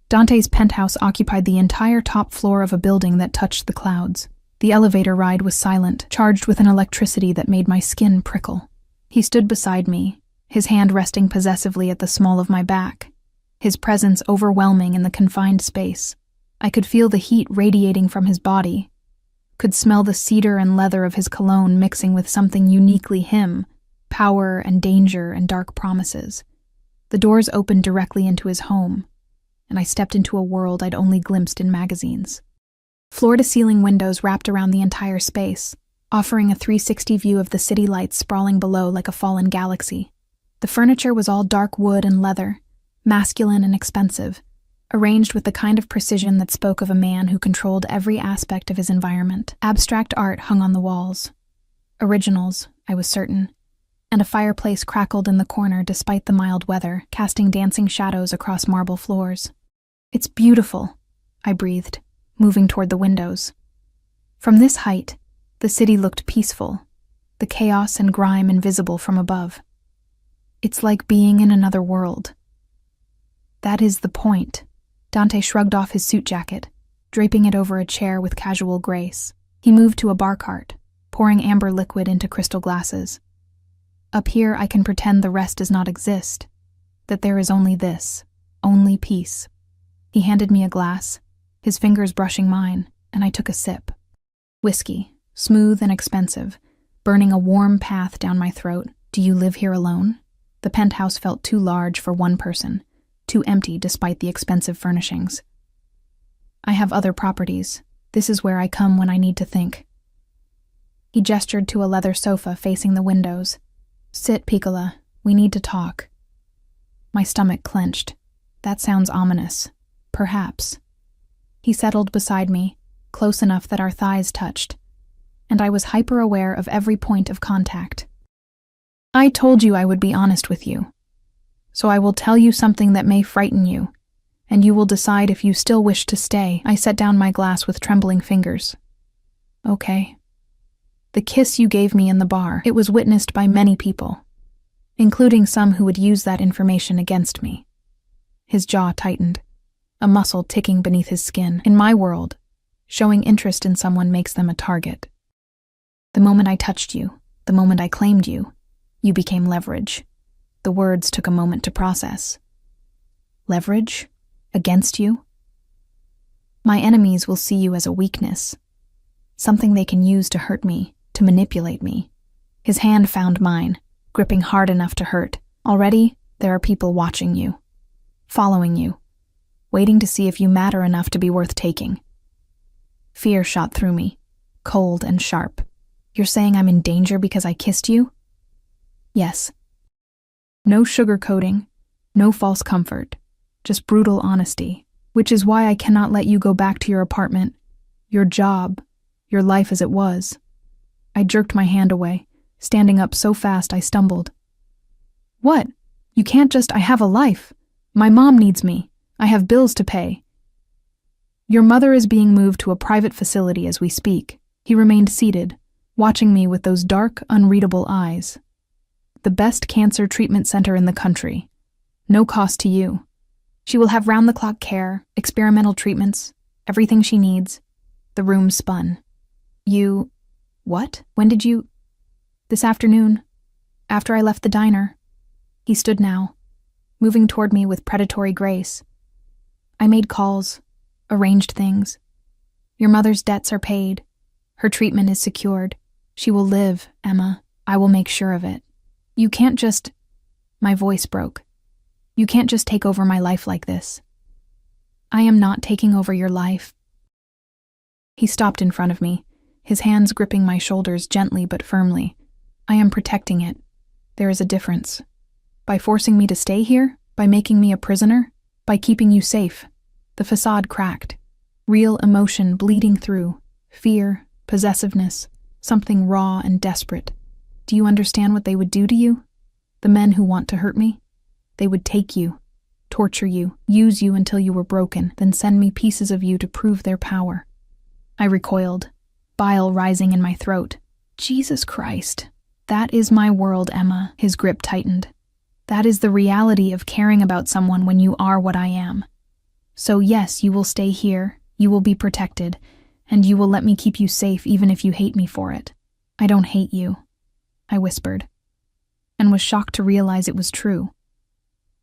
Dante's penthouse occupied the entire top floor of a building that touched the clouds. The elevator ride was silent, charged with an electricity that made my skin prickle. He stood beside me, his hand resting possessively at the small of my back, his presence overwhelming in the confined space. I could feel the heat radiating from his body, could smell the cedar and leather of his cologne mixing with something uniquely him, power and danger and dark promises. The doors opened directly into his home, and I stepped into a world I'd only glimpsed in magazines. Floor-to-ceiling windows wrapped around the entire space, offering a 360 view of the city lights sprawling below like a fallen galaxy. The furniture was all dark wood and leather, masculine and expensive, arranged with the kind of precision that spoke of a man who controlled every aspect of his environment. Abstract art hung on the walls. Originals, I was certain, and a fireplace crackled in the corner despite the mild weather, casting dancing shadows across marble floors. "It's beautiful," I breathed, moving toward the windows. From this height, the city looked peaceful, the chaos and grime invisible from above. "It's like being in another world." "That is the point." Dante shrugged off his suit jacket, draping it over a chair with casual grace. He moved to a bar cart, pouring amber liquid into crystal glasses. "Up here I can pretend the rest does not exist, that there is only this, only peace." He handed me a glass, his fingers brushing mine, and I took a sip. Whiskey, smooth and expensive, burning a warm path down my throat. "Do you live here alone?" The penthouse felt too large for one person, too empty despite the expensive furnishings. "I have other properties. This is where I come when I need to think." He gestured to a leather sofa facing the windows. "Sit, Piccola. We need to talk." My stomach clenched. That sounds ominous. Perhaps. He settled beside me, close enough that our thighs touched, and I was hyper-aware of every point of contact. "I told you I would be honest with you. So I will tell you something that may frighten you, and you will decide if you still wish to stay." I set down my glass with trembling fingers. "Okay." "The kiss you gave me in the bar, it was witnessed by many people, including some who would use that information against me." His jaw tightened, a muscle ticking beneath his skin. "In my world, showing interest in someone makes them a target. The moment I touched you, the moment I claimed you, you became leverage." The words took a moment to process. "Leverage? Against you?" "My enemies will see you as a weakness, something they can use to hurt me, to manipulate me." His hand found mine, gripping hard enough to hurt. "Already, there are people watching you, following you, waiting to see if you matter enough to be worth taking." Fear shot through me, cold and sharp. "You're saying I'm in danger because I kissed you?" "Yes." No sugarcoating, no false comfort, just brutal honesty, which is why I cannot let you go back to your apartment, your job, your life as it was. I jerked my hand away, standing up so fast I stumbled. "What? You can't just— I have a life. My mom needs me. I have bills to pay." "Your mother is being moved to a private facility as we speak." He remained seated, watching me with those dark, unreadable eyes. "The best cancer treatment center in the country. No cost to you. She will have round-the-clock care, experimental treatments, everything she needs." The room spun. "You— What? When did you— "This afternoon, after I left the diner." He stood now, moving toward me with predatory grace. "I made calls, arranged things. Your mother's debts are paid. Her treatment is secured. She will live, Emma. I will make sure of it. You can't just—" My voice broke. "You can't just take over my life like this." "I am not taking over your life." He stopped in front of me, his hands gripping my shoulders gently but firmly. "I am protecting it. There is a difference. By forcing me to stay here, by making me a prisoner, by keeping you safe." The facade cracked, real emotion bleeding through, fear, possessiveness, something raw and desperate. "Do you understand what they would do to you? The men who want to hurt me? They would take you, torture you, use you until you were broken, then send me pieces of you to prove their power." I recoiled, bile rising in my throat. "Jesus Christ. That is my world, Emma." His grip tightened. "That is the reality of caring about someone when you are what I am. So yes, you will stay here, you will be protected, And you will let me keep you safe even if you hate me for it. I don't hate you, I whispered, and was shocked to realize it was true.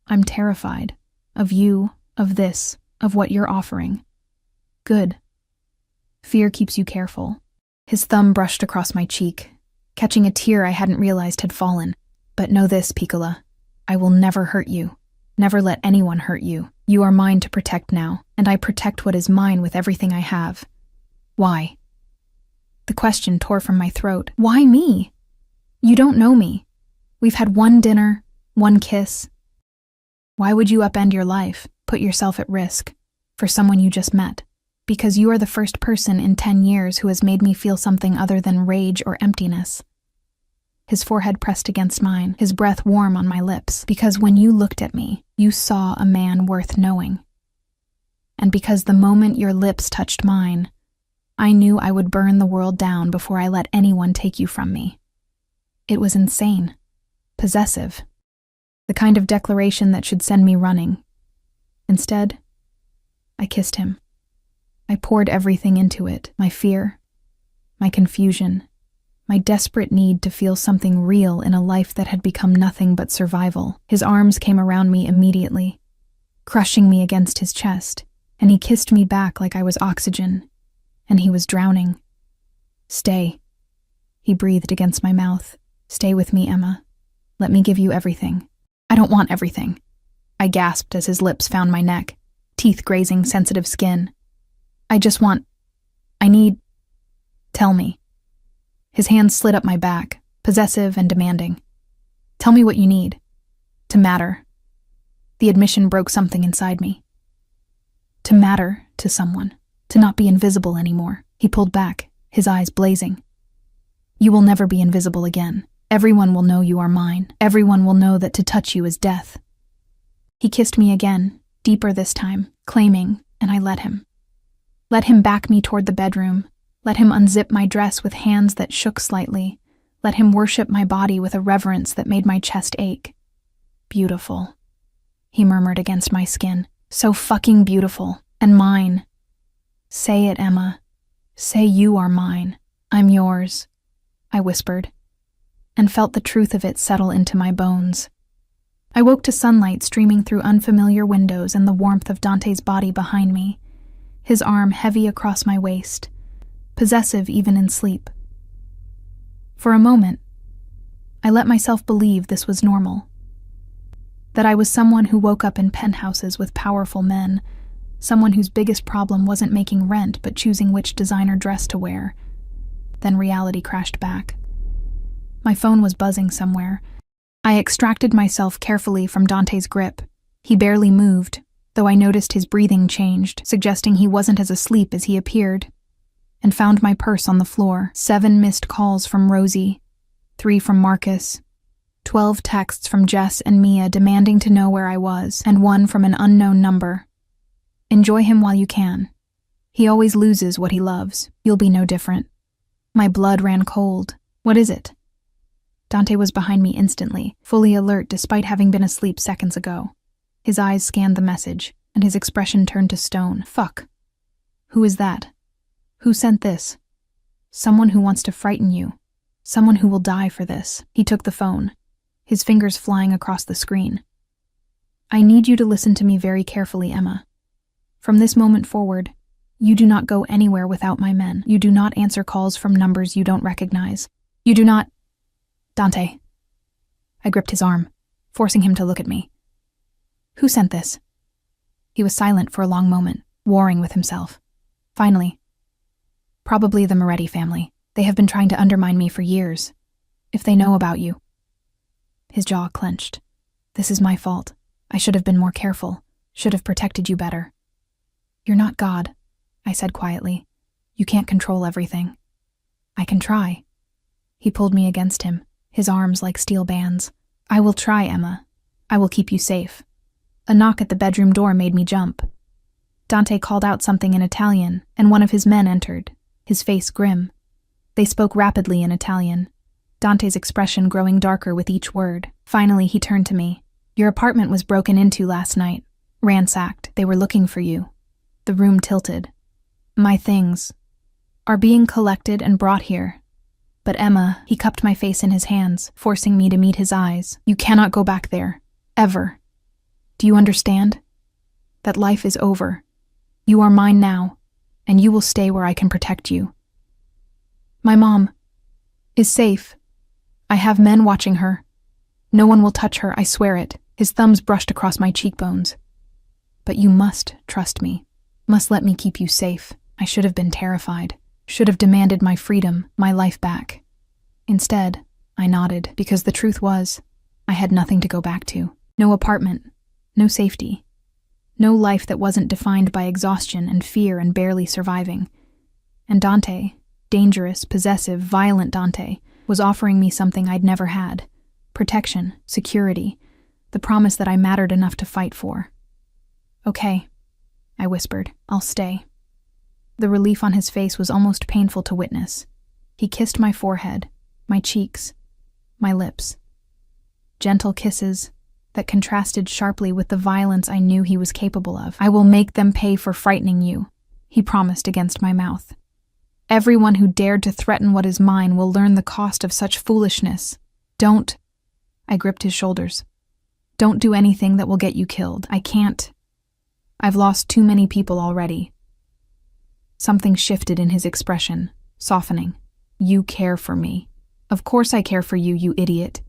I'm terrified. Of you, of this, of what you're offering. Good. Fear keeps you careful. His thumb brushed across my cheek, catching a tear I hadn't realized had fallen. But know this, Piccola. I will never hurt you. Never let anyone hurt you. You are mine to protect now, and I protect what is mine with everything I have. Why? The question tore from my throat. Why me? You don't know me. We've had one dinner, one kiss. Why would you upend your life, put yourself at risk, for someone you just met? Because you are the first person in 10 years who has made me feel something other than rage or emptiness. His forehead pressed against mine, his breath warm on my lips. Because when you looked at me, you saw a man worth knowing. And because the moment your lips touched mine, I knew I would burn the world down before I let anyone take you from me. It was insane. Possessive. The kind of declaration that should send me running. Instead, I kissed him. I poured everything into it, my fear, my confusion, my desperate need to feel something real in a life that had become nothing but survival. His arms came around me immediately, crushing me against his chest, and he kissed me back like I was oxygen, and he was drowning. Stay, he breathed against my mouth. Stay with me, Emma. Let me give you everything. I don't want everything, I gasped as his lips found my neck, teeth grazing sensitive skin. I need. Tell me. His hands slid up my back, possessive and demanding. Tell me what you need. To matter. The admission broke something inside me. To matter to someone. To not be invisible anymore. He pulled back, his eyes blazing. You will never be invisible again. Everyone will know you are mine. Everyone will know that to touch you is death. He kissed me again, deeper this time, claiming, and I let him. Let him back me toward the bedroom. Let him unzip my dress with hands that shook slightly. Let him worship my body with a reverence that made my chest ache. Beautiful, he murmured against my skin. So fucking beautiful. And mine. Say it, Emma. Say you are mine. I'm yours, I whispered, and felt the truth of it settle into my bones. I woke to sunlight streaming through unfamiliar windows and the warmth of Dante's body behind me, his arm heavy across my waist, possessive even in sleep. For a moment, I let myself believe this was normal, that I was someone who woke up in penthouses with powerful men, someone whose biggest problem wasn't making rent but choosing which designer dress to wear. Then reality crashed back. My phone was buzzing somewhere. I extracted myself carefully from Dante's grip. He barely moved, though I noticed his breathing changed, suggesting he wasn't as asleep as he appeared, and found my purse on the floor. 7 missed calls from Rosie, 3 from Marcus, 12 texts from Jess and Mia demanding to know where I was, and 1 from an unknown number. Enjoy him while you can. He always loses what he loves. You'll be no different. My blood ran cold. What is it? Dante was behind me instantly, fully alert despite having been asleep seconds ago. His eyes scanned the message, and his expression turned to stone. Fuck. Who is that? Who sent this? Someone who wants to frighten you. Someone who will die for this. He took the phone, his fingers flying across the screen. I need you to listen to me very carefully, Emma. From this moment forward, you do not go anywhere without my men. You do not answer calls from numbers you don't recognize. You do not... Dante. I gripped his arm, forcing him to look at me. Who sent this? He was silent for a long moment, warring with himself. Finally, probably the Moretti family. They have been trying to undermine me for years. If they know about you. His jaw clenched. This is my fault. I should have been more careful. Should have protected you better. You're not God, I said quietly. You can't control everything. I can try. He pulled me against him, his arms like steel bands. I will try, Emma. I will keep you safe. A knock at the bedroom door made me jump. Dante called out something in Italian, and one of his men entered, his face grim. They spoke rapidly in Italian, Dante's expression growing darker with each word. Finally, he turned to me. Your apartment was broken into last night. Ransacked. They were looking for you. The room tilted. My things. are being collected and brought here. But Emma, he cupped my face in his hands, forcing me to meet his eyes. You cannot go back there. Ever. Do you understand? That life is over. You are mine now, and you will stay where I can protect you. My mom is safe. I have men watching her. No one will touch her, I swear it. His thumbs brushed across my cheekbones. But you must trust me. Must let me keep you safe. I should have been terrified. Should have demanded my freedom, my life back. Instead, I nodded, because the truth was, I had nothing to go back to. No apartment. No safety. No life that wasn't defined by exhaustion and fear and barely surviving. And Dante, dangerous, possessive, violent Dante, was offering me something I'd never had. Protection, security, the promise that I mattered enough to fight for. Okay, I whispered, I'll stay. The relief on his face was almost painful to witness. He kissed my forehead, my cheeks, my lips. Gentle kisses that contrasted sharply with the violence I knew he was capable of. I will make them pay for frightening you, he promised against my mouth. Everyone who dared to threaten what is mine will learn the cost of such foolishness. Don't. I gripped his shoulders. Don't do anything that will get you killed. I can't. I've lost too many people already. Something shifted in his expression, softening. You care for me. Of course I care for you, you idiot.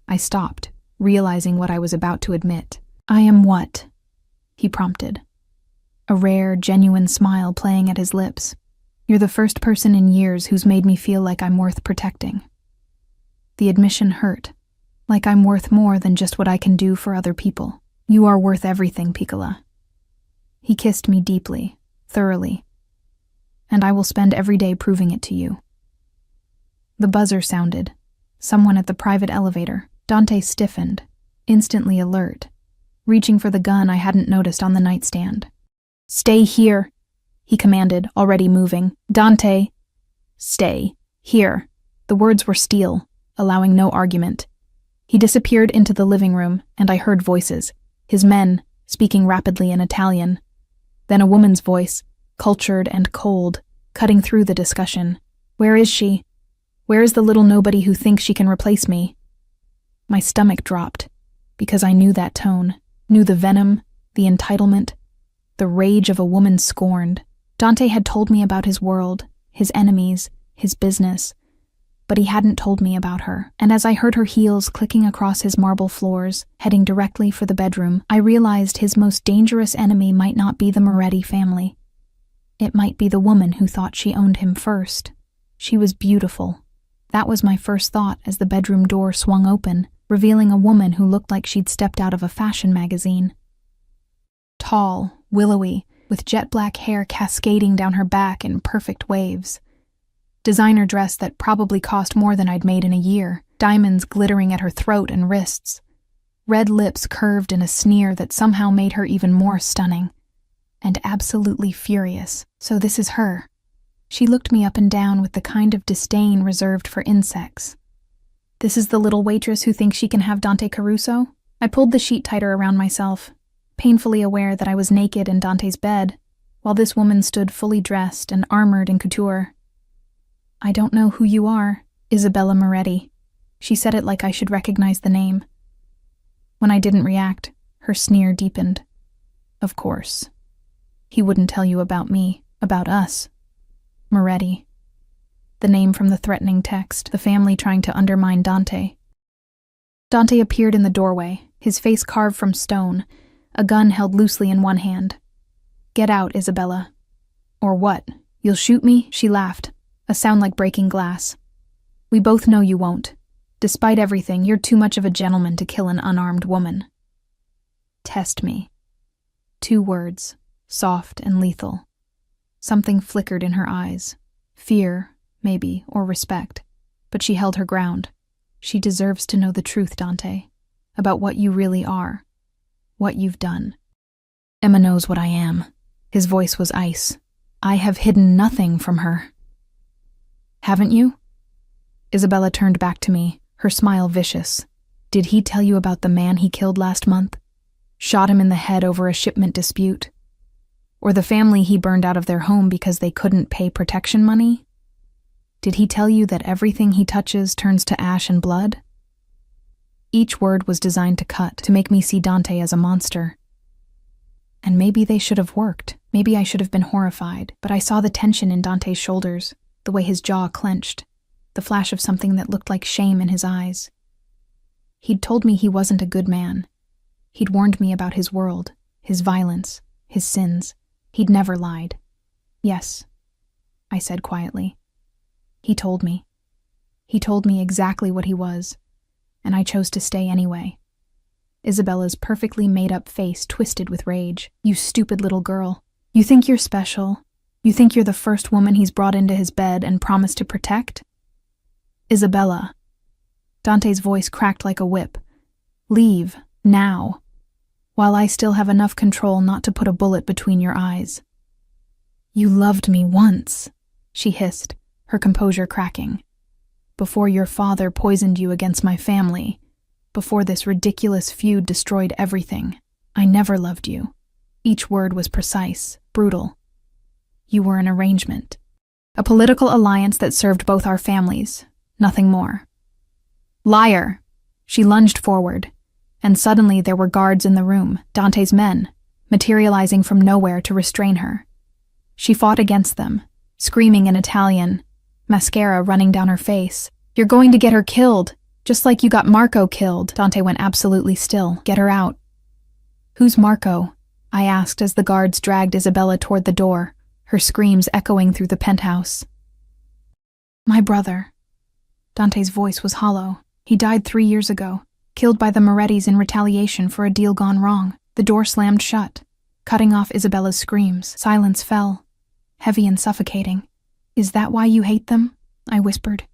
I stopped, realizing what I was about to admit. I am what? He prompted. A rare, genuine smile playing at his lips. You're the first person in years who's made me feel like I'm worth protecting. The admission hurt, like I'm worth more than just what I can do for other people. You are worth everything, Piccola. He kissed me deeply, thoroughly, and I will spend every day proving it to you. The buzzer sounded. Someone at the private elevator. Dante stiffened, instantly alert, reaching for the gun I hadn't noticed on the nightstand. Stay here, he commanded, already moving. Dante, stay here. The words were steel, allowing no argument. He disappeared into the living room, and I heard voices, his men, speaking rapidly in Italian. Then a woman's voice, cultured and cold, cutting through the discussion. Where is she? Where is the little nobody who thinks she can replace me? My stomach dropped, because I knew that tone, knew the venom, the entitlement, the rage of a woman scorned. Dante had told me about his world, his enemies, his business, but he hadn't told me about her. And as I heard her heels clicking across his marble floors, heading directly for the bedroom, I realized his most dangerous enemy might not be the Moretti family. It might be the woman who thought she owned him first. She was beautiful. That was my first thought as the bedroom door swung open, revealing a woman who looked like she'd stepped out of a fashion magazine. Tall, willowy, with jet black hair cascading down her back in perfect waves. Designer dress that probably cost more than I'd made in a year, diamonds glittering at her throat and wrists. Red lips curved in a sneer that somehow made her even more stunning. And absolutely furious. So this is her. She looked me up and down with the kind of disdain reserved for insects. This is the little waitress who thinks she can have Dante Caruso? I pulled the sheet tighter around myself, painfully aware that I was naked in Dante's bed, while this woman stood fully dressed and armored in couture. I don't know who you are, Isabella Moretti. She said it like I should recognize the name. When I didn't react, her sneer deepened. Of course. He wouldn't tell you about me, about us. Moretti. The name from the threatening text, the family trying to undermine Dante. Dante appeared in the doorway, his face carved from stone, a gun held loosely in one hand. Get out, Isabella. Or what? You'll shoot me? She laughed, a sound like breaking glass. We both know you won't. Despite everything, you're too much of a gentleman to kill an unarmed woman. Test me. 2 words, soft and lethal. Something flickered in her eyes. Fear, maybe, or respect. But she held her ground. She deserves to know the truth, Dante. About what you really are. What you've done. Emma knows what I am. His voice was ice. I have hidden nothing from her. Haven't you? Isabella turned back to me, her smile vicious. Did he tell you about the man he killed last month? Shot him in the head over a shipment dispute? Or the family he burned out of their home because they couldn't pay protection money? Did he tell you that everything he touches turns to ash and blood? Each word was designed to cut, to make me see Dante as a monster. And maybe they should have worked. Maybe I should have been horrified, but I saw the tension in Dante's shoulders, the way his jaw clenched, the flash of something that looked like shame in his eyes. He'd told me he wasn't a good man. He'd warned me about his world, his violence, his sins. He'd never lied. Yes, I said quietly. He told me. He told me exactly what he was, and I chose to stay anyway. Isabella's perfectly made-up face twisted with rage. You stupid little girl. You think you're special? You think you're the first woman he's brought into his bed and promised to protect? Isabella. Dante's voice cracked like a whip. Leave, now, while I still have enough control not to put a bullet between your eyes. You loved me once, she hissed, her composure cracking. Before your father poisoned you against my family, before this ridiculous feud destroyed everything, I never loved you. Each word was precise, brutal. You were an arrangement. A political alliance that served both our families, nothing more. Liar! She lunged forward, and suddenly there were guards in the room, Dante's men, materializing from nowhere to restrain her. She fought against them, screaming in Italian, mascara running down her face. You're going to get her killed, just like you got Marco killed. Dante went absolutely still. Get her out. Who's Marco? I asked as the guards dragged Isabella toward the door, her screams echoing through the penthouse. My brother. Dante's voice was hollow. He died 3 years ago, killed by the Morettis in retaliation for a deal gone wrong. The door slammed shut, cutting off Isabella's screams. Silence fell, heavy and suffocating. Is that why you hate them? I whispered.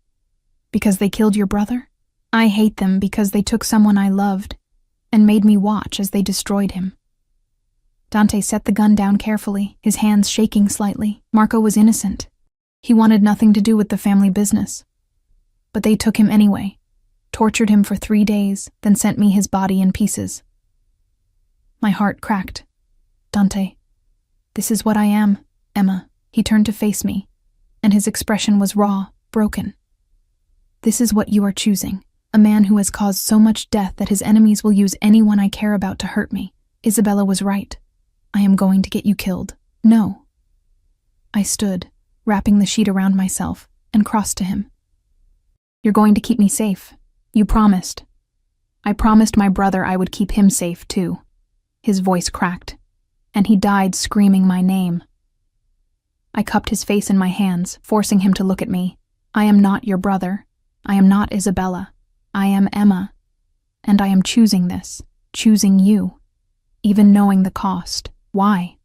Because they killed your brother? I hate them because they took someone I loved and made me watch as they destroyed him. Dante set the gun down carefully, his hands shaking slightly. Marco was innocent. He wanted nothing to do with the family business. But they took him anyway, tortured him for 3 days, then sent me his body in pieces. My heart cracked. Dante, this is what I am, Emma. He turned to face me, and his expression was raw, broken. This is what you are choosing, a man who has caused so much death that his enemies will use anyone I care about to hurt me. Isabella was right. I am going to get you killed. No. I stood, wrapping the sheet around myself, and crossed to him. You're going to keep me safe. You promised. I promised my brother I would keep him safe, too. His voice cracked, and he died screaming my name. I cupped his face in my hands, forcing him to look at me. I am not your brother. I am not Isabella. I am Emma. And I am choosing this, choosing you, even knowing the cost. Why?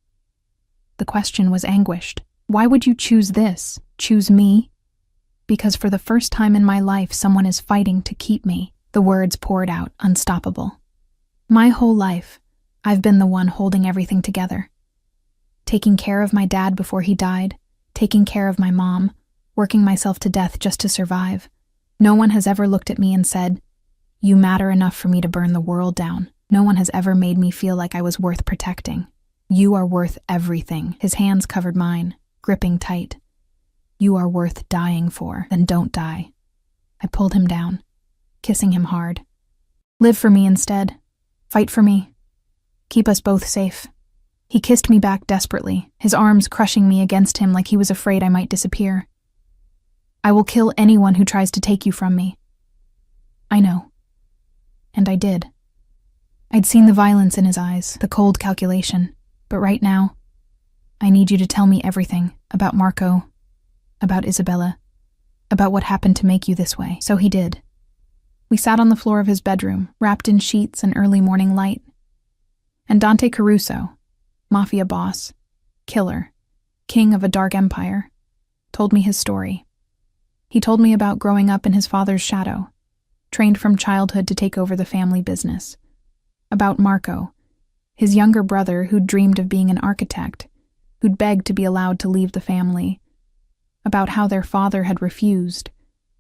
The question was anguished. Why would you choose this? Choose me? Because for the first time in my life, someone is fighting to keep me. The words poured out, unstoppable. My whole life, I've been the one holding everything together. Taking care of my dad before he died, taking care of my mom, working myself to death just to survive. No one has ever looked at me and said, "You matter enough for me to burn the world down." No one has ever made me feel like I was worth protecting. You are worth everything. His hands covered mine, gripping tight. You are worth dying for. Then don't die. I pulled him down, kissing him hard. Live for me instead. Fight for me. Keep us both safe. He kissed me back desperately, his arms crushing me against him like he was afraid I might disappear. I will kill anyone who tries to take you from me. I know. And I did. I'd seen the violence in his eyes, the cold calculation, but right now, I need you to tell me everything about Marco, about Isabella, about what happened to make you this way. So he did. We sat on the floor of his bedroom, wrapped in sheets and early morning light. And Dante Caruso, Mafia boss, killer, king of a dark empire, told me his story. He told me about growing up in his father's shadow, trained from childhood to take over the family business. About Marco, his younger brother who'd dreamed of being an architect, who'd begged to be allowed to leave the family. About how their father had refused,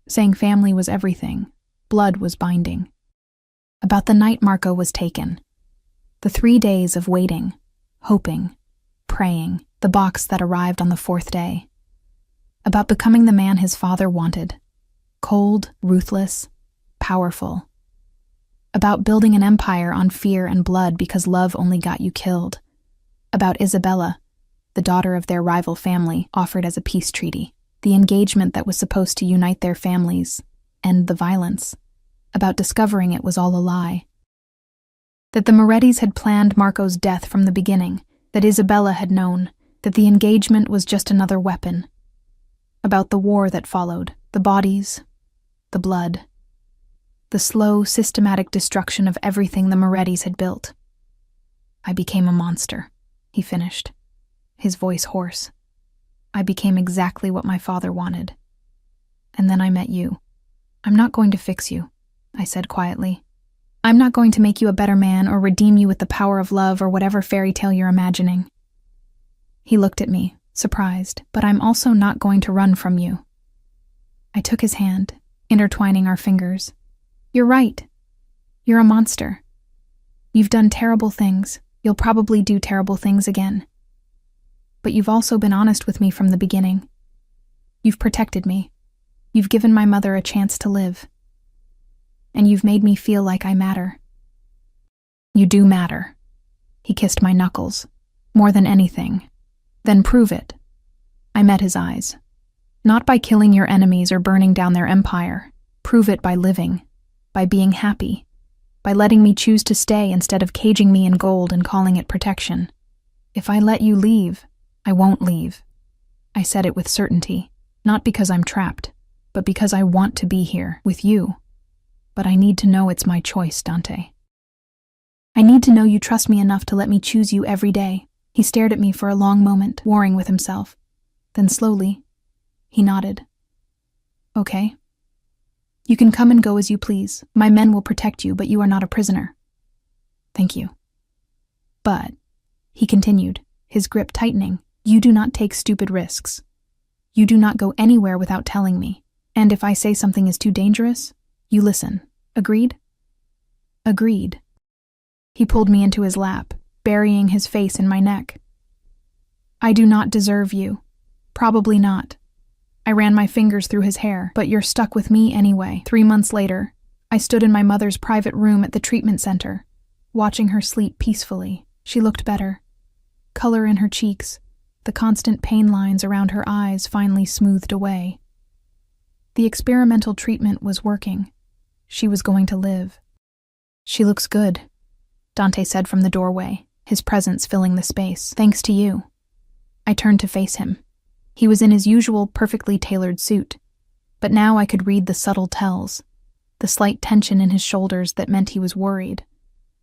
saying family was everything, blood was binding. About the night Marco was taken, the 3 days of waiting, hoping, praying, the box that arrived on the 4th day. About becoming the man his father wanted. Cold, ruthless, powerful. About building an empire on fear and blood because love only got you killed. About Isabella, the daughter of their rival family, offered as a peace treaty. The engagement that was supposed to unite their families, end the violence. About discovering it was all a lie. That the Morettis had planned Marco's death from the beginning, that Isabella had known, that the engagement was just another weapon. About the war that followed, the bodies, the blood, the slow, systematic destruction of everything the Morettis had built. I became a monster, he finished, his voice hoarse. I became exactly what my father wanted. And then I met you. I'm not going to fix you, I said quietly. I'm not going to make you a better man or redeem you with the power of love or whatever fairy tale you're imagining. He looked at me, surprised, but I'm also not going to run from you. I took his hand, intertwining our fingers. You're right. You're a monster. You've done terrible things. You'll probably do terrible things again. But you've also been honest with me from the beginning. You've protected me. You've given my mother a chance to live. And you've made me feel like I matter. You do matter. He kissed my knuckles. More than anything. Then prove it. I met his eyes. Not by killing your enemies or burning down their empire. Prove it by living. By being happy. By letting me choose to stay instead of caging me in gold and calling it protection. If I let you leave, I won't leave. I said it with certainty, not because I'm trapped, but because I want to be here, with you. But I need to know it's my choice, Dante. I need to know you trust me enough to let me choose you every day. He stared at me for a long moment, warring with himself. Then slowly, he nodded. Okay. You can come and go as you please. My men will protect you, but you are not a prisoner. Thank you. But, he continued, his grip tightening, you do not take stupid risks. You do not go anywhere without telling me. And if I say something is too dangerous, you listen. Agreed? Agreed. He pulled me into his lap, burying his face in my neck. I do not deserve you. Probably not. I ran my fingers through his hair, but you're stuck with me anyway. 3 months later, I stood in my mother's private room at the treatment center, watching her sleep peacefully. She looked better. Color in her cheeks, the constant pain lines around her eyes finally smoothed away. The experimental treatment was working. She was going to live. She looks good, Dante said from the doorway, his presence filling the space. Thanks to you. I turned to face him. He was in his usual perfectly tailored suit, but now I could read the subtle tells, the slight tension in his shoulders that meant he was worried,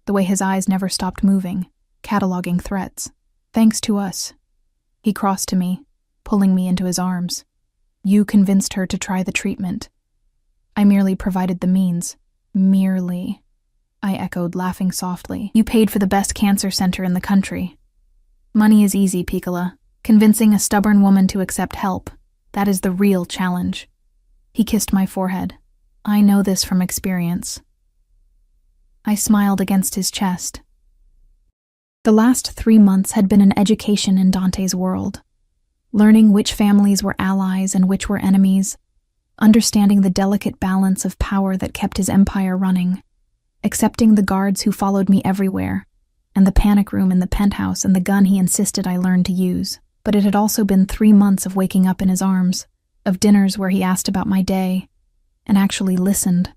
the way his eyes never stopped moving, cataloging threats. Thanks to us. He crossed to me, pulling me into his arms. You convinced her to try the treatment. I merely provided the means. Merely. I echoed, laughing softly. You paid for the best cancer center in the country. Money is easy, Piccola. Convincing a stubborn woman to accept help, that is the real challenge. He kissed my forehead. I know this from experience. I smiled against his chest. The last 3 months had been an education in Dante's world. Learning which families were allies and which were enemies, understanding the delicate balance of power that kept his empire running, accepting the guards who followed me everywhere, and the panic room in the penthouse and the gun he insisted I learn to use. But it had also been 3 months of waking up in his arms, of dinners where he asked about my day, and actually listened,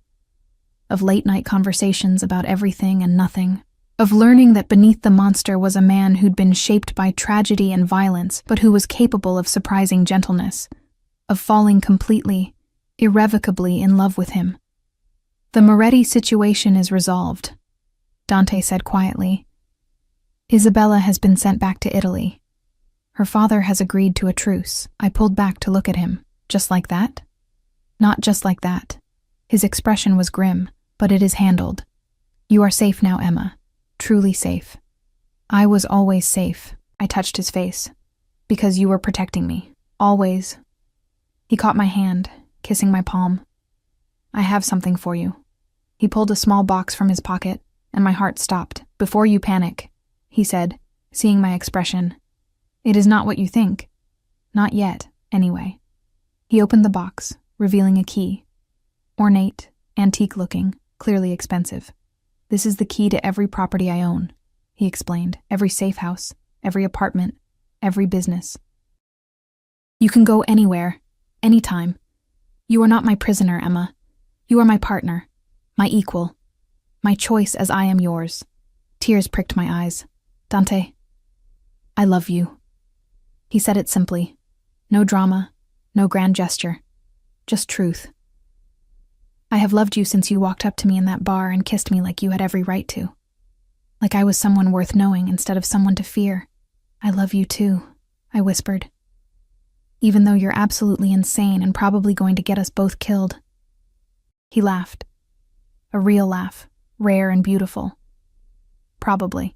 of late-night conversations about everything and nothing, of learning that beneath the monster was a man who'd been shaped by tragedy and violence, but who was capable of surprising gentleness, of falling completely, irrevocably in love with him. The Moretti situation is resolved, Dante said quietly. Isabella has been sent back to Italy. Her father has agreed to a truce. I pulled back to look at him. Just like that? Not just like that. His expression was grim, but it is handled. You are safe now, Emma. Truly safe. I was always safe. I touched his face. Because you were protecting me. Always. He caught my hand, kissing my palm. I have something for you. He pulled a small box from his pocket, and my heart stopped. Before you panic, he said, seeing my expression. It is not what you think. Not yet, anyway. He opened the box, revealing a key. Ornate, antique-looking, clearly expensive. This is the key to every property I own, he explained. Every safe house, every apartment, every business. You can go anywhere, anytime. You are not my prisoner, Emma. You are my partner, my equal, my choice as I am yours. Tears pricked my eyes. Dante, I love you. He said it simply. No drama, no grand gesture, just truth. I have loved you since you walked up to me in that bar and kissed me like you had every right to. Like I was someone worth knowing instead of someone to fear. I love you too, I whispered. Even though you're absolutely insane and probably going to get us both killed. He laughed. A real laugh, rare and beautiful. Probably.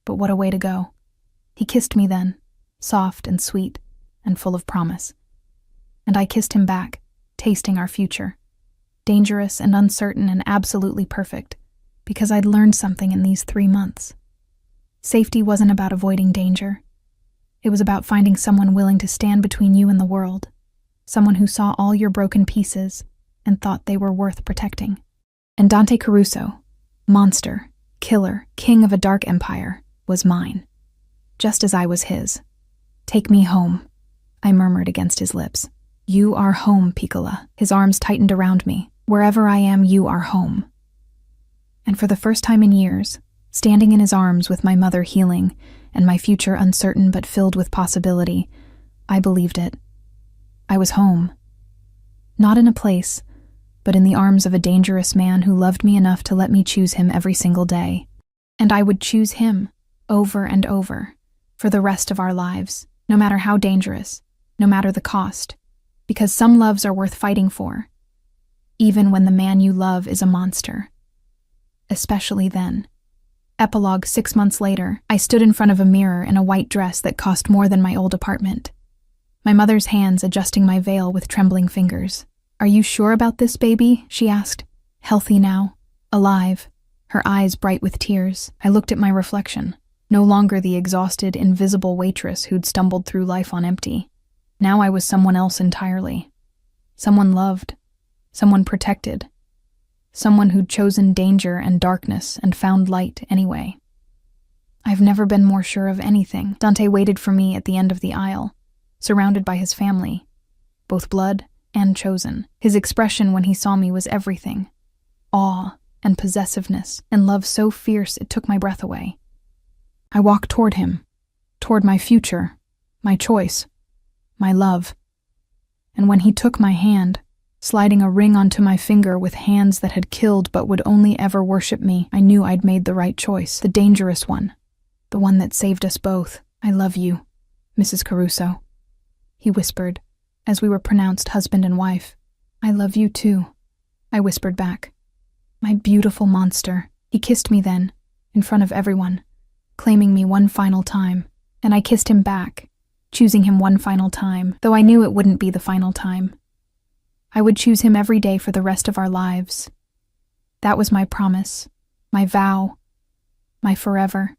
But what a way to go. He kissed me then, soft and sweet and full of promise. And I kissed him back, tasting our future. Dangerous and uncertain and absolutely perfect, because I'd learned something in these 3 months. Safety wasn't about avoiding danger. It was about finding someone willing to stand between you and the world, someone who saw all your broken pieces and thought they were worth protecting. And Dante Caruso, monster, killer, king of a dark empire, was mine, just as I was his. Take me home, I murmured against his lips. You are home, Piccola. His arms tightened around me. Wherever I am, you are home. And for the first time in years, standing in his arms with my mother healing and my future uncertain but filled with possibility, I believed it. I was home. Not in a place, but in the arms of a dangerous man who loved me enough to let me choose him every single day. And I would choose him, over and over, for the rest of our lives, no matter how dangerous, no matter the cost, because some loves are worth fighting for, even when the man you love is a monster. Especially then. Epilogue 6 months later, I stood in front of a mirror in a white dress that cost more than my old apartment. My mother's hands adjusting my veil with trembling fingers. Are you sure about this, baby? She asked. Healthy now, alive, her eyes bright with tears. I looked at my reflection, no longer the exhausted, invisible waitress who'd stumbled through life on empty. Now I was someone else entirely. Someone loved. Someone protected. Someone who'd chosen danger and darkness and found light anyway. I've never been more sure of anything. Dante waited for me at the end of the aisle, surrounded by his family, both blood and chosen. His expression when he saw me was everything. Awe and possessiveness and love so fierce it took my breath away. I walked toward him, toward my future, my choice, my love. And when he took my hand, sliding a ring onto my finger with hands that had killed but would only ever worship me, I knew I'd made the right choice, the dangerous one, the one that saved us both. I love you, Mrs. Caruso, he whispered, as we were pronounced husband and wife. I love you too, I whispered back. My beautiful monster. He kissed me then, in front of everyone, claiming me one final time, and I kissed him back, choosing him one final time, though I knew it wouldn't be the final time. I would choose him every day for the rest of our lives. That was my promise, my vow, my forever.